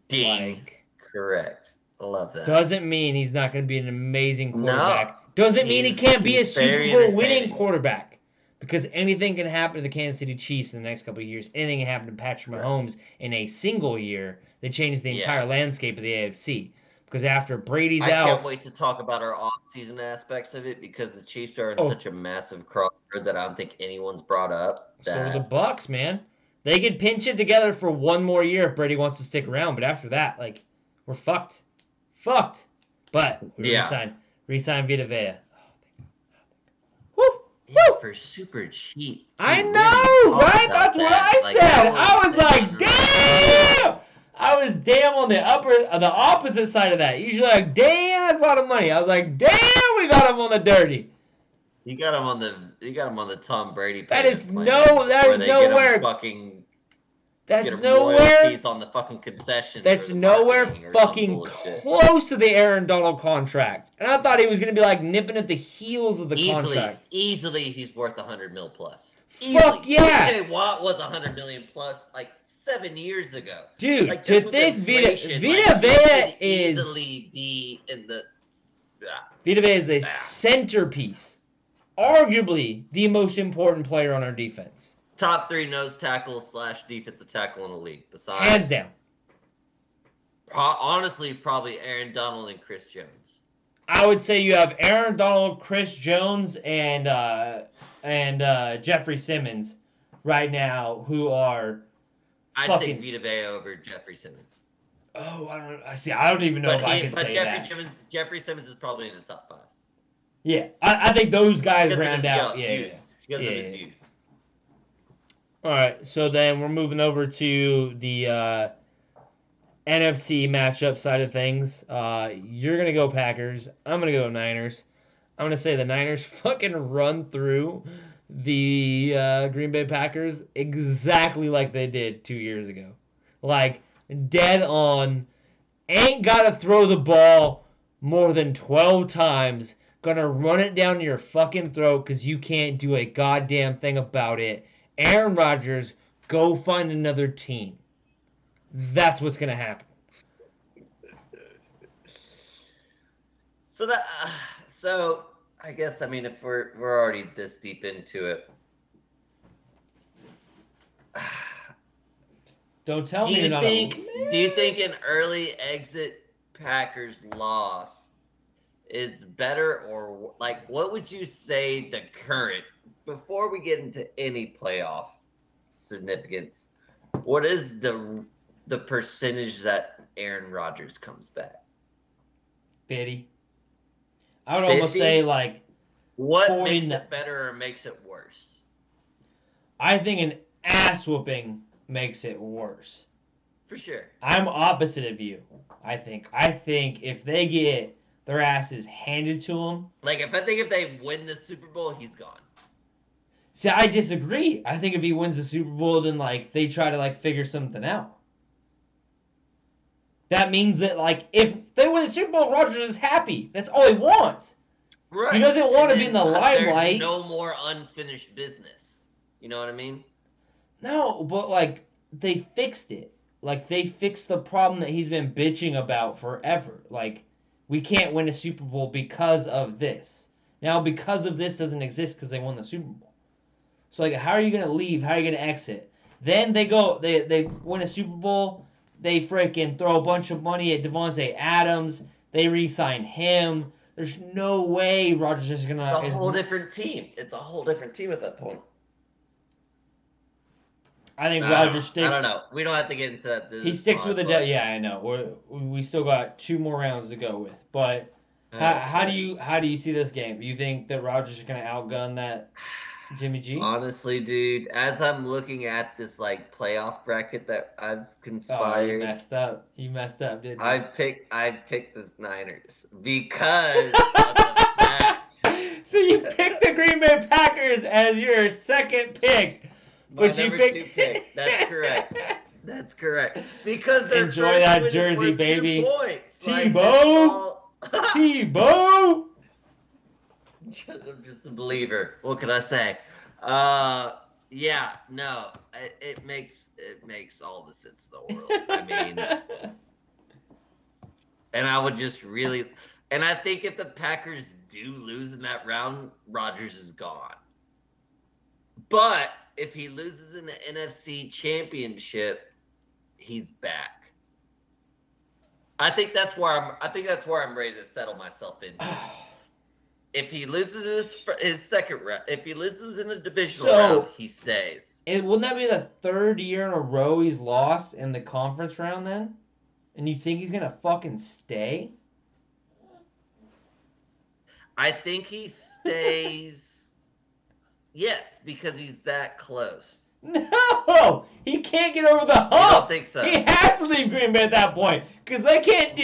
Ding. Correct. I love that. Doesn't mean he's not going to be an amazing quarterback. No. Doesn't mean he can't be a Super Bowl winning quarterback. Because anything can happen to the Kansas City Chiefs in the next couple of years. Anything can happen to Patrick Mahomes in a single year that changes the entire landscape of the AFC. Because after Brady's out... I can't wait to talk about our off-season aspects of it because the Chiefs are in such a massive crossover that I don't think anyone's brought up. So are the Bucs, man. They could pinch it together for one more year if Brady wants to stick around. But after that, we're fucked. But we re-sign Vita Vea. Woo! For super cheap. I know, right? That's what I said. I was like, damn! I was damn on the opposite side of that. Usually damn, that's a lot of money. I was like, damn, we got him on the dirty. You got him on the Tom Brady. That is nowhere. That's nowhere. On the fucking concessions. That's nowhere fucking close to the Aaron Donald contract. And I thought he was going to be nipping at the heels of the contract. Easily, he's worth $100 million plus. Fuck yeah! TJ Watt was $100 million plus 7 years ago. Dude, to think Vita Vea is easily be in the. Vita Vea is a centerpiece, arguably the most important player on our defense. Top 3 nose tackle / defensive tackle in the league. Besides, hands down. Honestly, probably Aaron Donald and Chris Jones. I would say you have Aaron Donald, Chris Jones, and Jeffrey Simmons right now, who are. I'd take Vita Vea over Jeffrey Simmons. Oh, I don't even know if I can say that. Jeffrey Simmons is probably in the top 5. Yeah, I think those guys round out. Because of his youth. All right, so then we're moving over to the NFC matchup side of things. You're going to go Packers. I'm going to go Niners. I'm going to say the Niners fucking run through the Green Bay Packers exactly like they did 2 years ago. Dead on. Ain't got to throw the ball more than 12 times. Gonna run it down your fucking throat because you can't do a goddamn thing about it. Aaron Rodgers, go find another team. That's what's gonna happen. So I guess if we're already this deep into it, Don't tell Do me you you're not think? Do you think an early exit Packers loss is better, or like what would you say the current before we get into any playoff significance? What is the percentage that Aaron Rodgers comes back? 50. I would almost 50? say like What 40. makes it better or makes it worse? I think an ass whooping makes it worse. For sure. I'm opposite of you. I think if they get their asses handed to them. Like if they win the Super Bowl, he's gone. See, I disagree. I think if he wins the Super Bowl, then like they try to like figure something out. That means that like if they win the Super Bowl, Rodgers is happy. That's all he wants. Right. He doesn't want to be in the limelight. There's no more unfinished business. You know what I mean? No, but like they fixed it. Like they fixed the problem that he's been bitching about forever. Like we can't win a Super Bowl because of this. Now because of this doesn't exist because they won the Super Bowl. So like how are you gonna leave? How are you gonna exit? Then they win a Super Bowl. They freaking throw a bunch of money at Devontae Adams. They re-sign him. There's no way Rodgers is gonna. It's a whole different team. It's a whole different team at that point. I think Rodgers sticks. I don't know. We don't have to get into that. He sticks with the yeah, I know. We still got 2 more rounds to go with. But how do you see this game? You think that Rodgers is gonna outgun that Jimmy G? Honestly, dude, as I'm looking at this like playoff bracket that I've conspired, You messed up, didn't you? I picked the Niners because of the fact. So you picked the Green Bay Packers as your second pick. But you picked pick. That's correct. That's correct. Because their enjoy first that win jersey, is baby. 2 points. Tebow. Tebow. I'm just a believer. What can I say? Yeah, no, it makes all the sense in the world. I mean, and I would just really, and I think if the Packers do lose in that round, Rodgers is gone. But if he loses in the NFC Championship, he's back. I think that's where I'm ready to settle myself into. If he loses his second round, if he loses in the divisional round, he stays. Wouldn't that be the 3rd year in a row he's lost in the conference round then? And you think he's gonna fucking stay? I think he stays. Yes, because he's that close. No! He can't get over the hump! I don't think so. He has to leave Green Bay at that point. Because they can't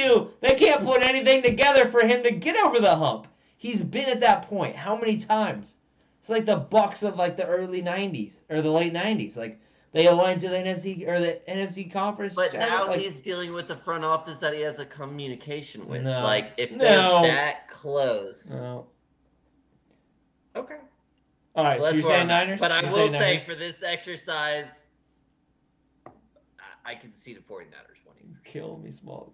put anything together for him to get over the hump. He's been at that point how many times? It's like the Bucs of like the early 90s or the late 90s. Like they aligned to the NFC or the NFC conference. But now he's dealing with the front office that he has a communication with. No. Like if they're that close. No. Okay. All right, so you're saying Niners? But I will say for this exercise, I can see the 49ers winning. Kill me, Smalls.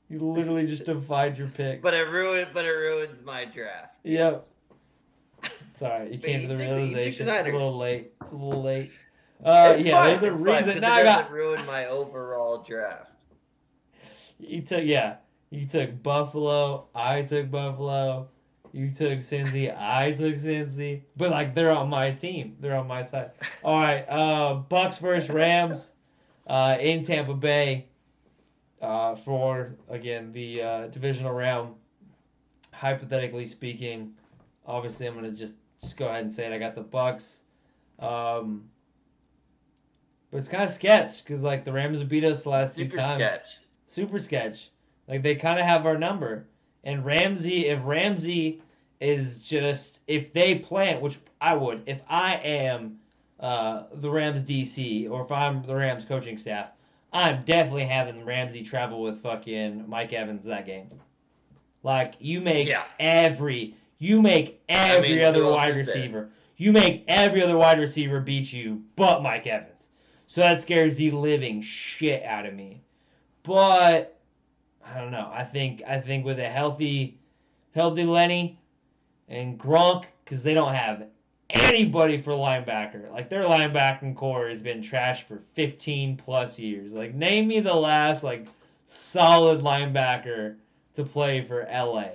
You literally just defied your pick. But it ruins my draft. Yep. It's all right. You came to the realization. It's a little late. It's yeah, fine. there's a reason. Now it doesn't ruin my overall draft. You took Buffalo. I took Buffalo. You took Cincy. I took Cincy. But like they're on my team. They're on my side. All right. Bucks versus Rams in Tampa Bay for again the divisional round. Hypothetically speaking, obviously I'm gonna just go ahead and say it. I got the Bucks. But it's kind of sketch because like the Rams have beat us the last 2 times. Super sketch. Like they kind of have our number. And if Ramsey is just, if they plant, which I would, if I am the Rams DC, or if I'm the Rams coaching staff, I'm definitely having Ramsey travel with fucking Mike Evans that game. Like, you make every other wide receiver. You make every other wide receiver beat you but Mike Evans. So that scares the living shit out of me. But I don't know. I think with a healthy Lenny and Gronk, because they don't have anybody for linebacker. Like, their linebacking core has been trash for 15 plus years. Like, name me the last, like, solid linebacker to play for LA.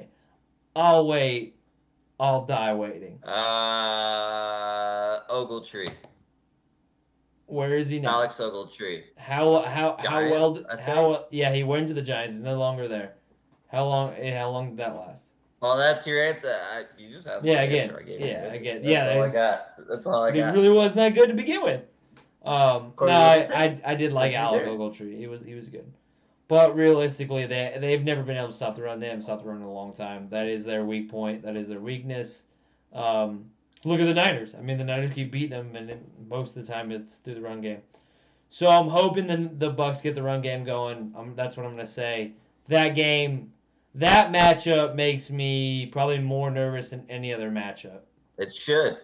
I'll wait. I'll die waiting. Ogletree. Where is he now? Alex Ogletree. How Giants, well? Yeah, he went to the Giants. He's no longer there. How long did that last? Well, that's your answer. You just asked me Yeah, the again. answer. I gave Yeah, you again. That's all I got. That's all I got. It really wasn't that good to begin with. No, I did like Alec Ogletree. He was good. But realistically, they've never been able to stop the run. They haven't stopped the run in a long time. That is their weak point. That is their weakness. Look at the Niners. I mean, the Niners keep beating them, and most of the time it's through the run game. So I'm hoping the Bucs get the run game going. That's what I'm going to say. That matchup makes me probably more nervous than any other matchup. It should,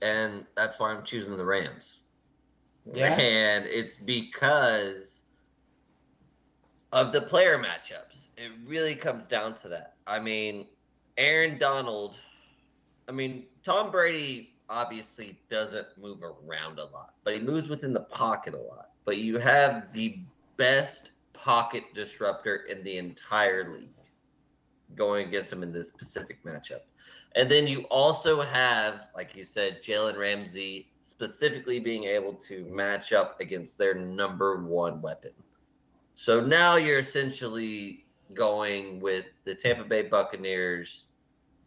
and that's why I'm choosing the Rams. Yeah. And it's because of the player matchups. It really comes down to that. I mean, Aaron Donald. I mean, Tom Brady obviously doesn't move around a lot, but he moves within the pocket a lot. But you have the best pocket disruptor in the entire league going against him in this specific matchup. And then you also have, like you said, Jalen Ramsey specifically being able to match up against their number one weapon. So now you're essentially going with the Tampa Bay Buccaneers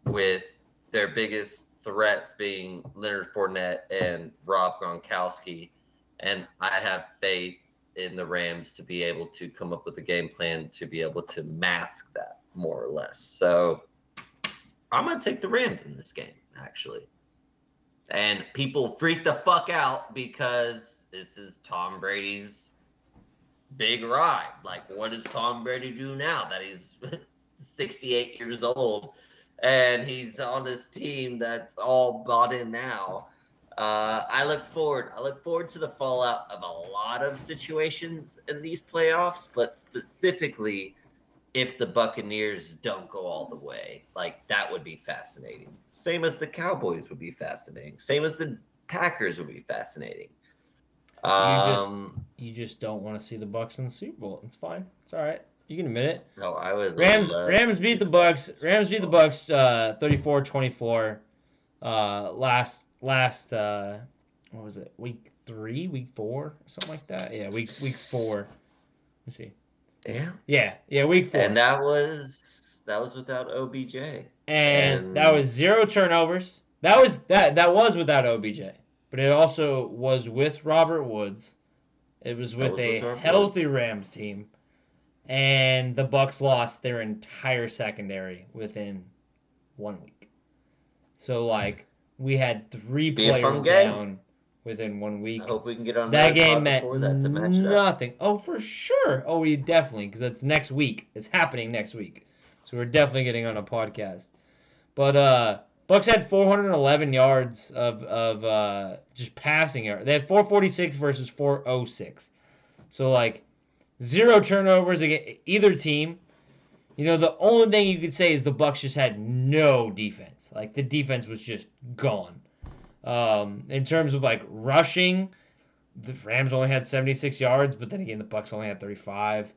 with their biggest threats being Leonard Fournette and Rob Gronkowski. And I have faith in the Rams to be able to come up with a game plan to be able to mask that more or less. So I'm going to take the Rams in this game, actually. And people freak the fuck out because this is Tom Brady's big ride. Like, what does Tom Brady do now that he's 68 years old and he's on this team that's all bought in now? I look forward to the fallout of a lot of situations in these playoffs, but specifically if the Buccaneers don't go all the way. Like, that would be fascinating. Same as the Cowboys would be fascinating. Same as the Packers would be fascinating. You just don't want to see the Bucs in the Super Bowl. It's fine. It's all right. You can admit it. No, I would. Rams beat the Bucs. Rams beat the Bucs 34-24. Last what was it? Week 4, something like that. Yeah, week 4. Let's see. Yeah, week 4. And that was without OBJ. And that was 0 turnovers. That was without OBJ. But it also was with Robert Woods. It was with a healthy Rams team. And the Bucs lost their entire secondary within 1 week. So, like, we had 3 players down within 1 week. I hope we can get on that game meant nothing. Oh, for sure. Oh, we definitely, because it's next week. It's happening next week. So we're definitely getting on a podcast. But Bucs had 411 yards of just passing yards. They had 446 versus 406. So, like, 0 turnovers against either team. You know, the only thing you could say is the Bucs just had no defense. Like, the defense was just gone. In terms of, like, rushing, the Rams only had 76 yards, but then again, the Bucs only had 35.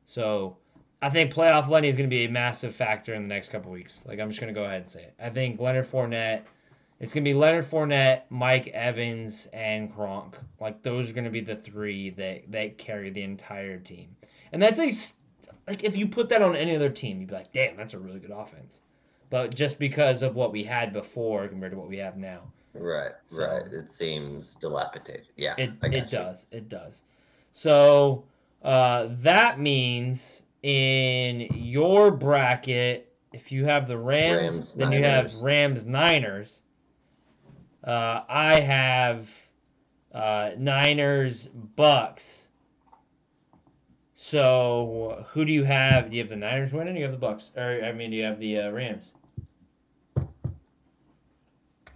So I think playoff Lenny is going to be a massive factor in the next couple weeks. Like, I'm just going to go ahead and say it. I think it's going to be Leonard Fournette, Mike Evans, and Gronk. Like, those are going to be the 3 that carry the entire team. And that's like, if you put that on any other team, you'd be like, damn, that's a really good offense. But just because of what we had before compared to what we have now. Right. It seems dilapidated. Yeah, it does. So that means in your bracket, if you have the Rams then Niners. You have Rams-Niners. I have Niners-Bucks. So who do you have? Do you have the Niners winning? Or do you have the Bucks? Or I mean, do you have the Rams?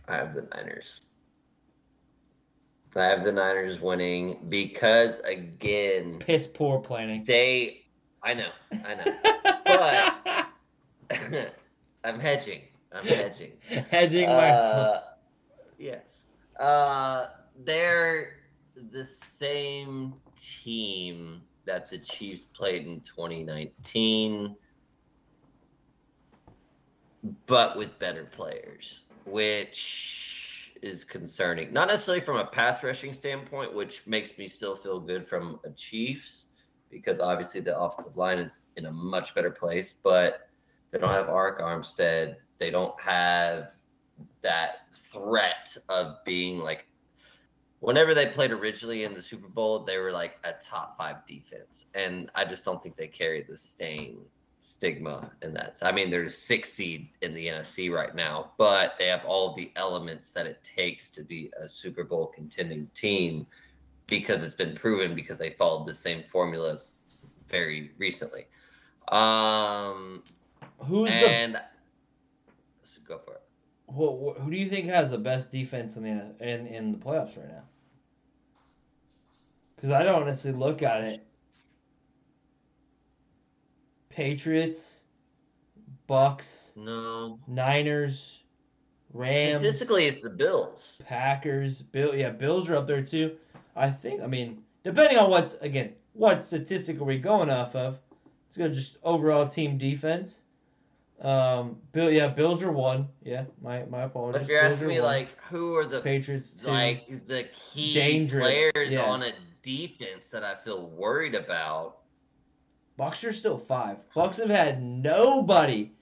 I have the Niners. I have the Niners winning because, again, piss poor planning. I know, but I'm hedging. Hedging my. Yes. They're the same team that the Chiefs played in 2019, but with better players, which is concerning. Not necessarily from a pass rushing standpoint, which makes me still feel good from a Chiefs, because obviously the offensive line is in a much better place, but they don't have Arik Armstead. They don't have that threat of being like, whenever they played originally in the Super Bowl, they were like a top 5 defense. And I just don't think they carry the stigma in that. I mean, they're 6th seed in the NFC right now, but they have all of the elements that it takes to be a Super Bowl contending team, because it's been proven, because they followed the same formula very recently. Who's Let's go for it. Who do you think has the best defense in the playoffs right now? Because I don't honestly look at it. Patriots, Bucks, No. Niners, Rams. Statistically, it's the Bills. Packers, Bills are up there too. I mean, depending on what statistic are we going off of? It's gonna just overall team defense. Bills are 1. Yeah, my apologies. But if you're Bills asking me, one. like, who are the Patriots 2. like the key Dangerous, players yeah. on a defense that I feel worried about? Bucks are still 5. Bucks have had nobody,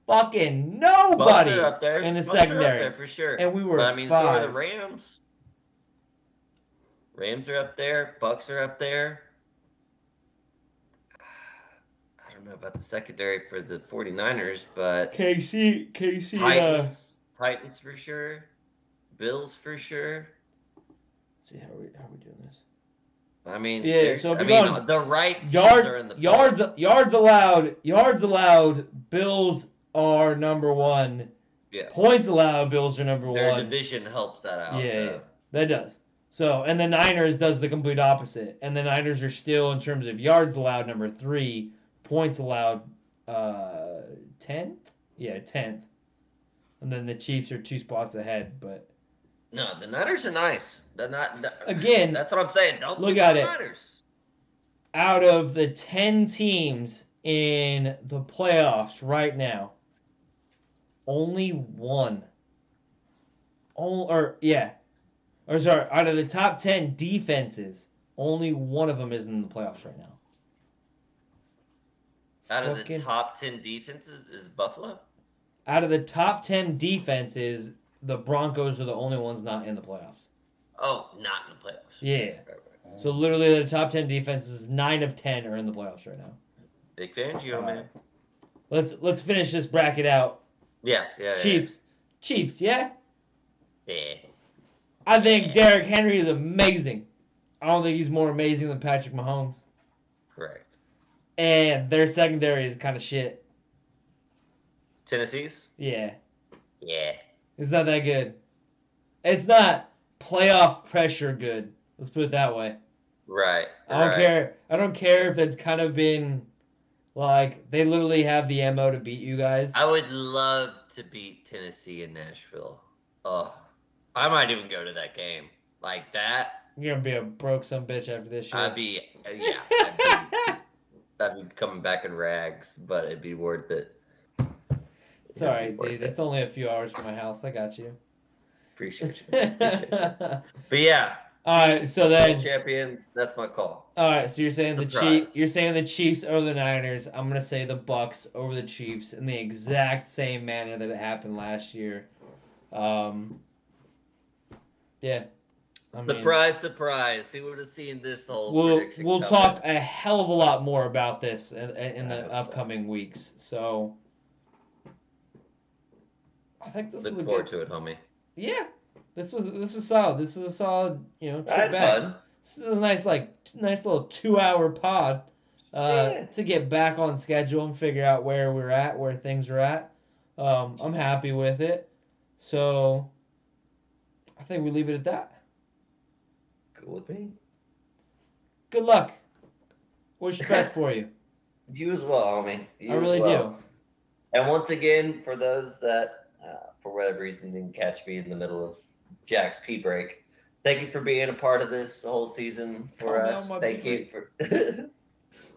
fucking nobody, Bucks are up there. in the Bucks are up secondary, there for sure. and we were But I mean, 5. so are the Rams. Rams are up there. Bucks are up there. I don't know about the secondary for the 49ers, but KC, Titans for sure. Bills for sure. Let's see how we doing this. I mean, Yeah, so the right teams are in the yards allowed. Bills are number 1. Yeah. Points allowed. Bills are number 1. Their division helps that out. Yeah, that does. So, and the Niners does the complete opposite. And the Niners are still, in terms of yards allowed, number 3. Points allowed, 10th? Yeah, 10th. And then the Chiefs are 2 spots ahead, but... No, the Niners are nice. They're not... Again... That's what I'm saying. Don't look at the Niners. Out of the 10 teams in the playoffs right now, only one... out of the top 10 defenses, only one of them is in the playoffs right now. Out of the top 10 defenses is Buffalo? Out of the top 10 defenses, the Broncos are the only ones not in the playoffs. Oh, not in the playoffs. Yeah. Right. So literally the top 10 defenses, 9 of 10 are in the playoffs right now. Big Fangio, man. Let's finish this bracket out. Yeah. Chiefs, yeah? Yeah. I think Derrick Henry is amazing. I don't think he's more amazing than Patrick Mahomes. Correct. And their secondary is kind of shit. Tennessee's? Yeah. Yeah. It's not that good. It's not playoff pressure good. Let's put it that way. Right. I don't care if it's kind of been like they literally have the MO to beat you guys. I would love to beat Tennessee in Nashville. Oh, I might even go to that game. Like that. You're gonna be a broke some bitch after this year. I'd be coming back in rags, but it'd be worth it. It's alright, dude. It's only a few hours from my house. I got you. Appreciate you. But yeah. Alright, so then champions, that's my call. Alright, so you're saying the Chiefs over the Niners. I'm gonna say the Bucks over the Chiefs in the exact same manner that it happened last year. Yeah. Surprise. Who would have seen this whole prediction We'll coming? talk a hell of a lot more about this in the upcoming weeks. So I think this is Look forward to it, homie. Yeah. This was solid. This is a solid, trip back. Fun. This is a nice little 2-hour pod to get back on schedule and figure out where we're at, where things are at. I'm happy with it. So I think we leave it at that. Cool with me. Good luck. Wish the best for you. You as well, homie. I really do. And once again, for those that, for whatever reason, didn't catch me in the middle of Jack's pee break. Thank you for being a part of this whole season for us. Thank you for.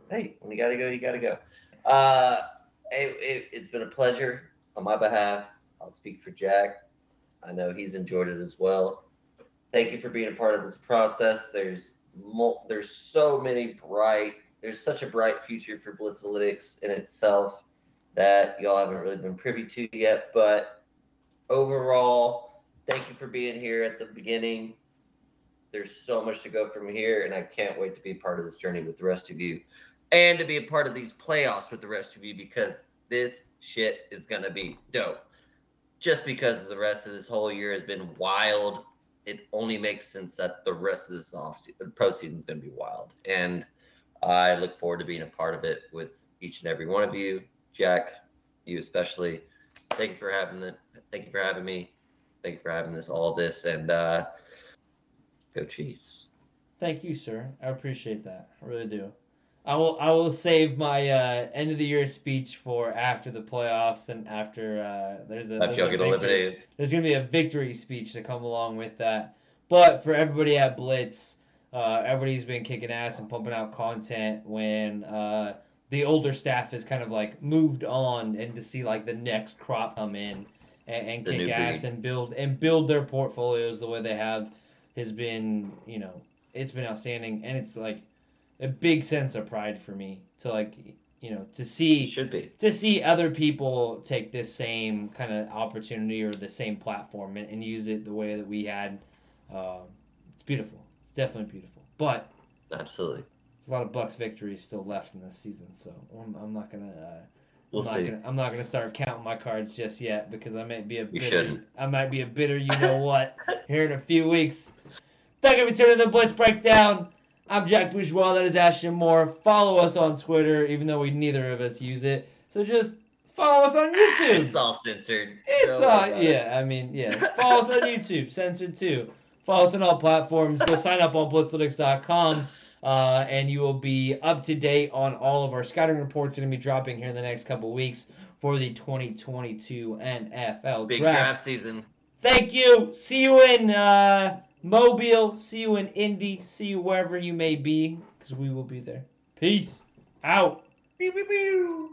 Hey, when you gotta go, you gotta go. It's been a pleasure on my behalf. I'll speak for Jack. I know he's enjoyed it as well. Thank you for being a part of this process. There's such a bright future for Blitzalytics in itself that y'all haven't really been privy to yet. But overall, thank you for being here at the beginning. There's so much to go from here, and I can't wait to be a part of this journey with the rest of you and to be a part of these playoffs with the rest of you, because this shit is going to be dope. Just because the rest of this whole year has been wild, it only makes sense that the rest of this postseason is going to be wild. And I look forward to being a part of it with each and every one of you. Jack, you especially. Thank you for having it. Thank you for having me. Thank you for having all this, and go Chiefs. Thank you, sir. I appreciate that. I really do. I will save my end of the year speech for after the playoffs and after there's gonna be a victory speech to come along with that. But for everybody at Blitz, everybody's been kicking ass and pumping out content when the older staff has kind of like moved on, and to see like the next crop come in and kick ass and build their portfolios the way they have has been, it's been outstanding, and it's like a big sense of pride for me to to see other people take this same kind of opportunity or the same platform and use it the way that we had. It's beautiful. It's definitely beautiful. But absolutely, there's a lot of Bucs victories still left in this season, so I'm not gonna. I'm not gonna start counting my cards just yet, because I might be a bitter you know what here in a few weeks. Thank you for tuning in to the Blitz Breakdown. I'm Jack Bourgeois. That is Ashton Moore. Follow us on Twitter, even though neither of us use it. So just follow us on YouTube. It's all censored. Follow us on YouTube. Censored too. Follow us on all platforms. Go sign up on Blitzalytics.com, and you will be up to date on all of our scouting reports. Are going to be dropping here in the next couple weeks for the 2022 NFL Big draft season. Thank you. See you in Mobile. See you in Indy. See you wherever you may be, because we will be there. Peace out. Pew, pew, pew.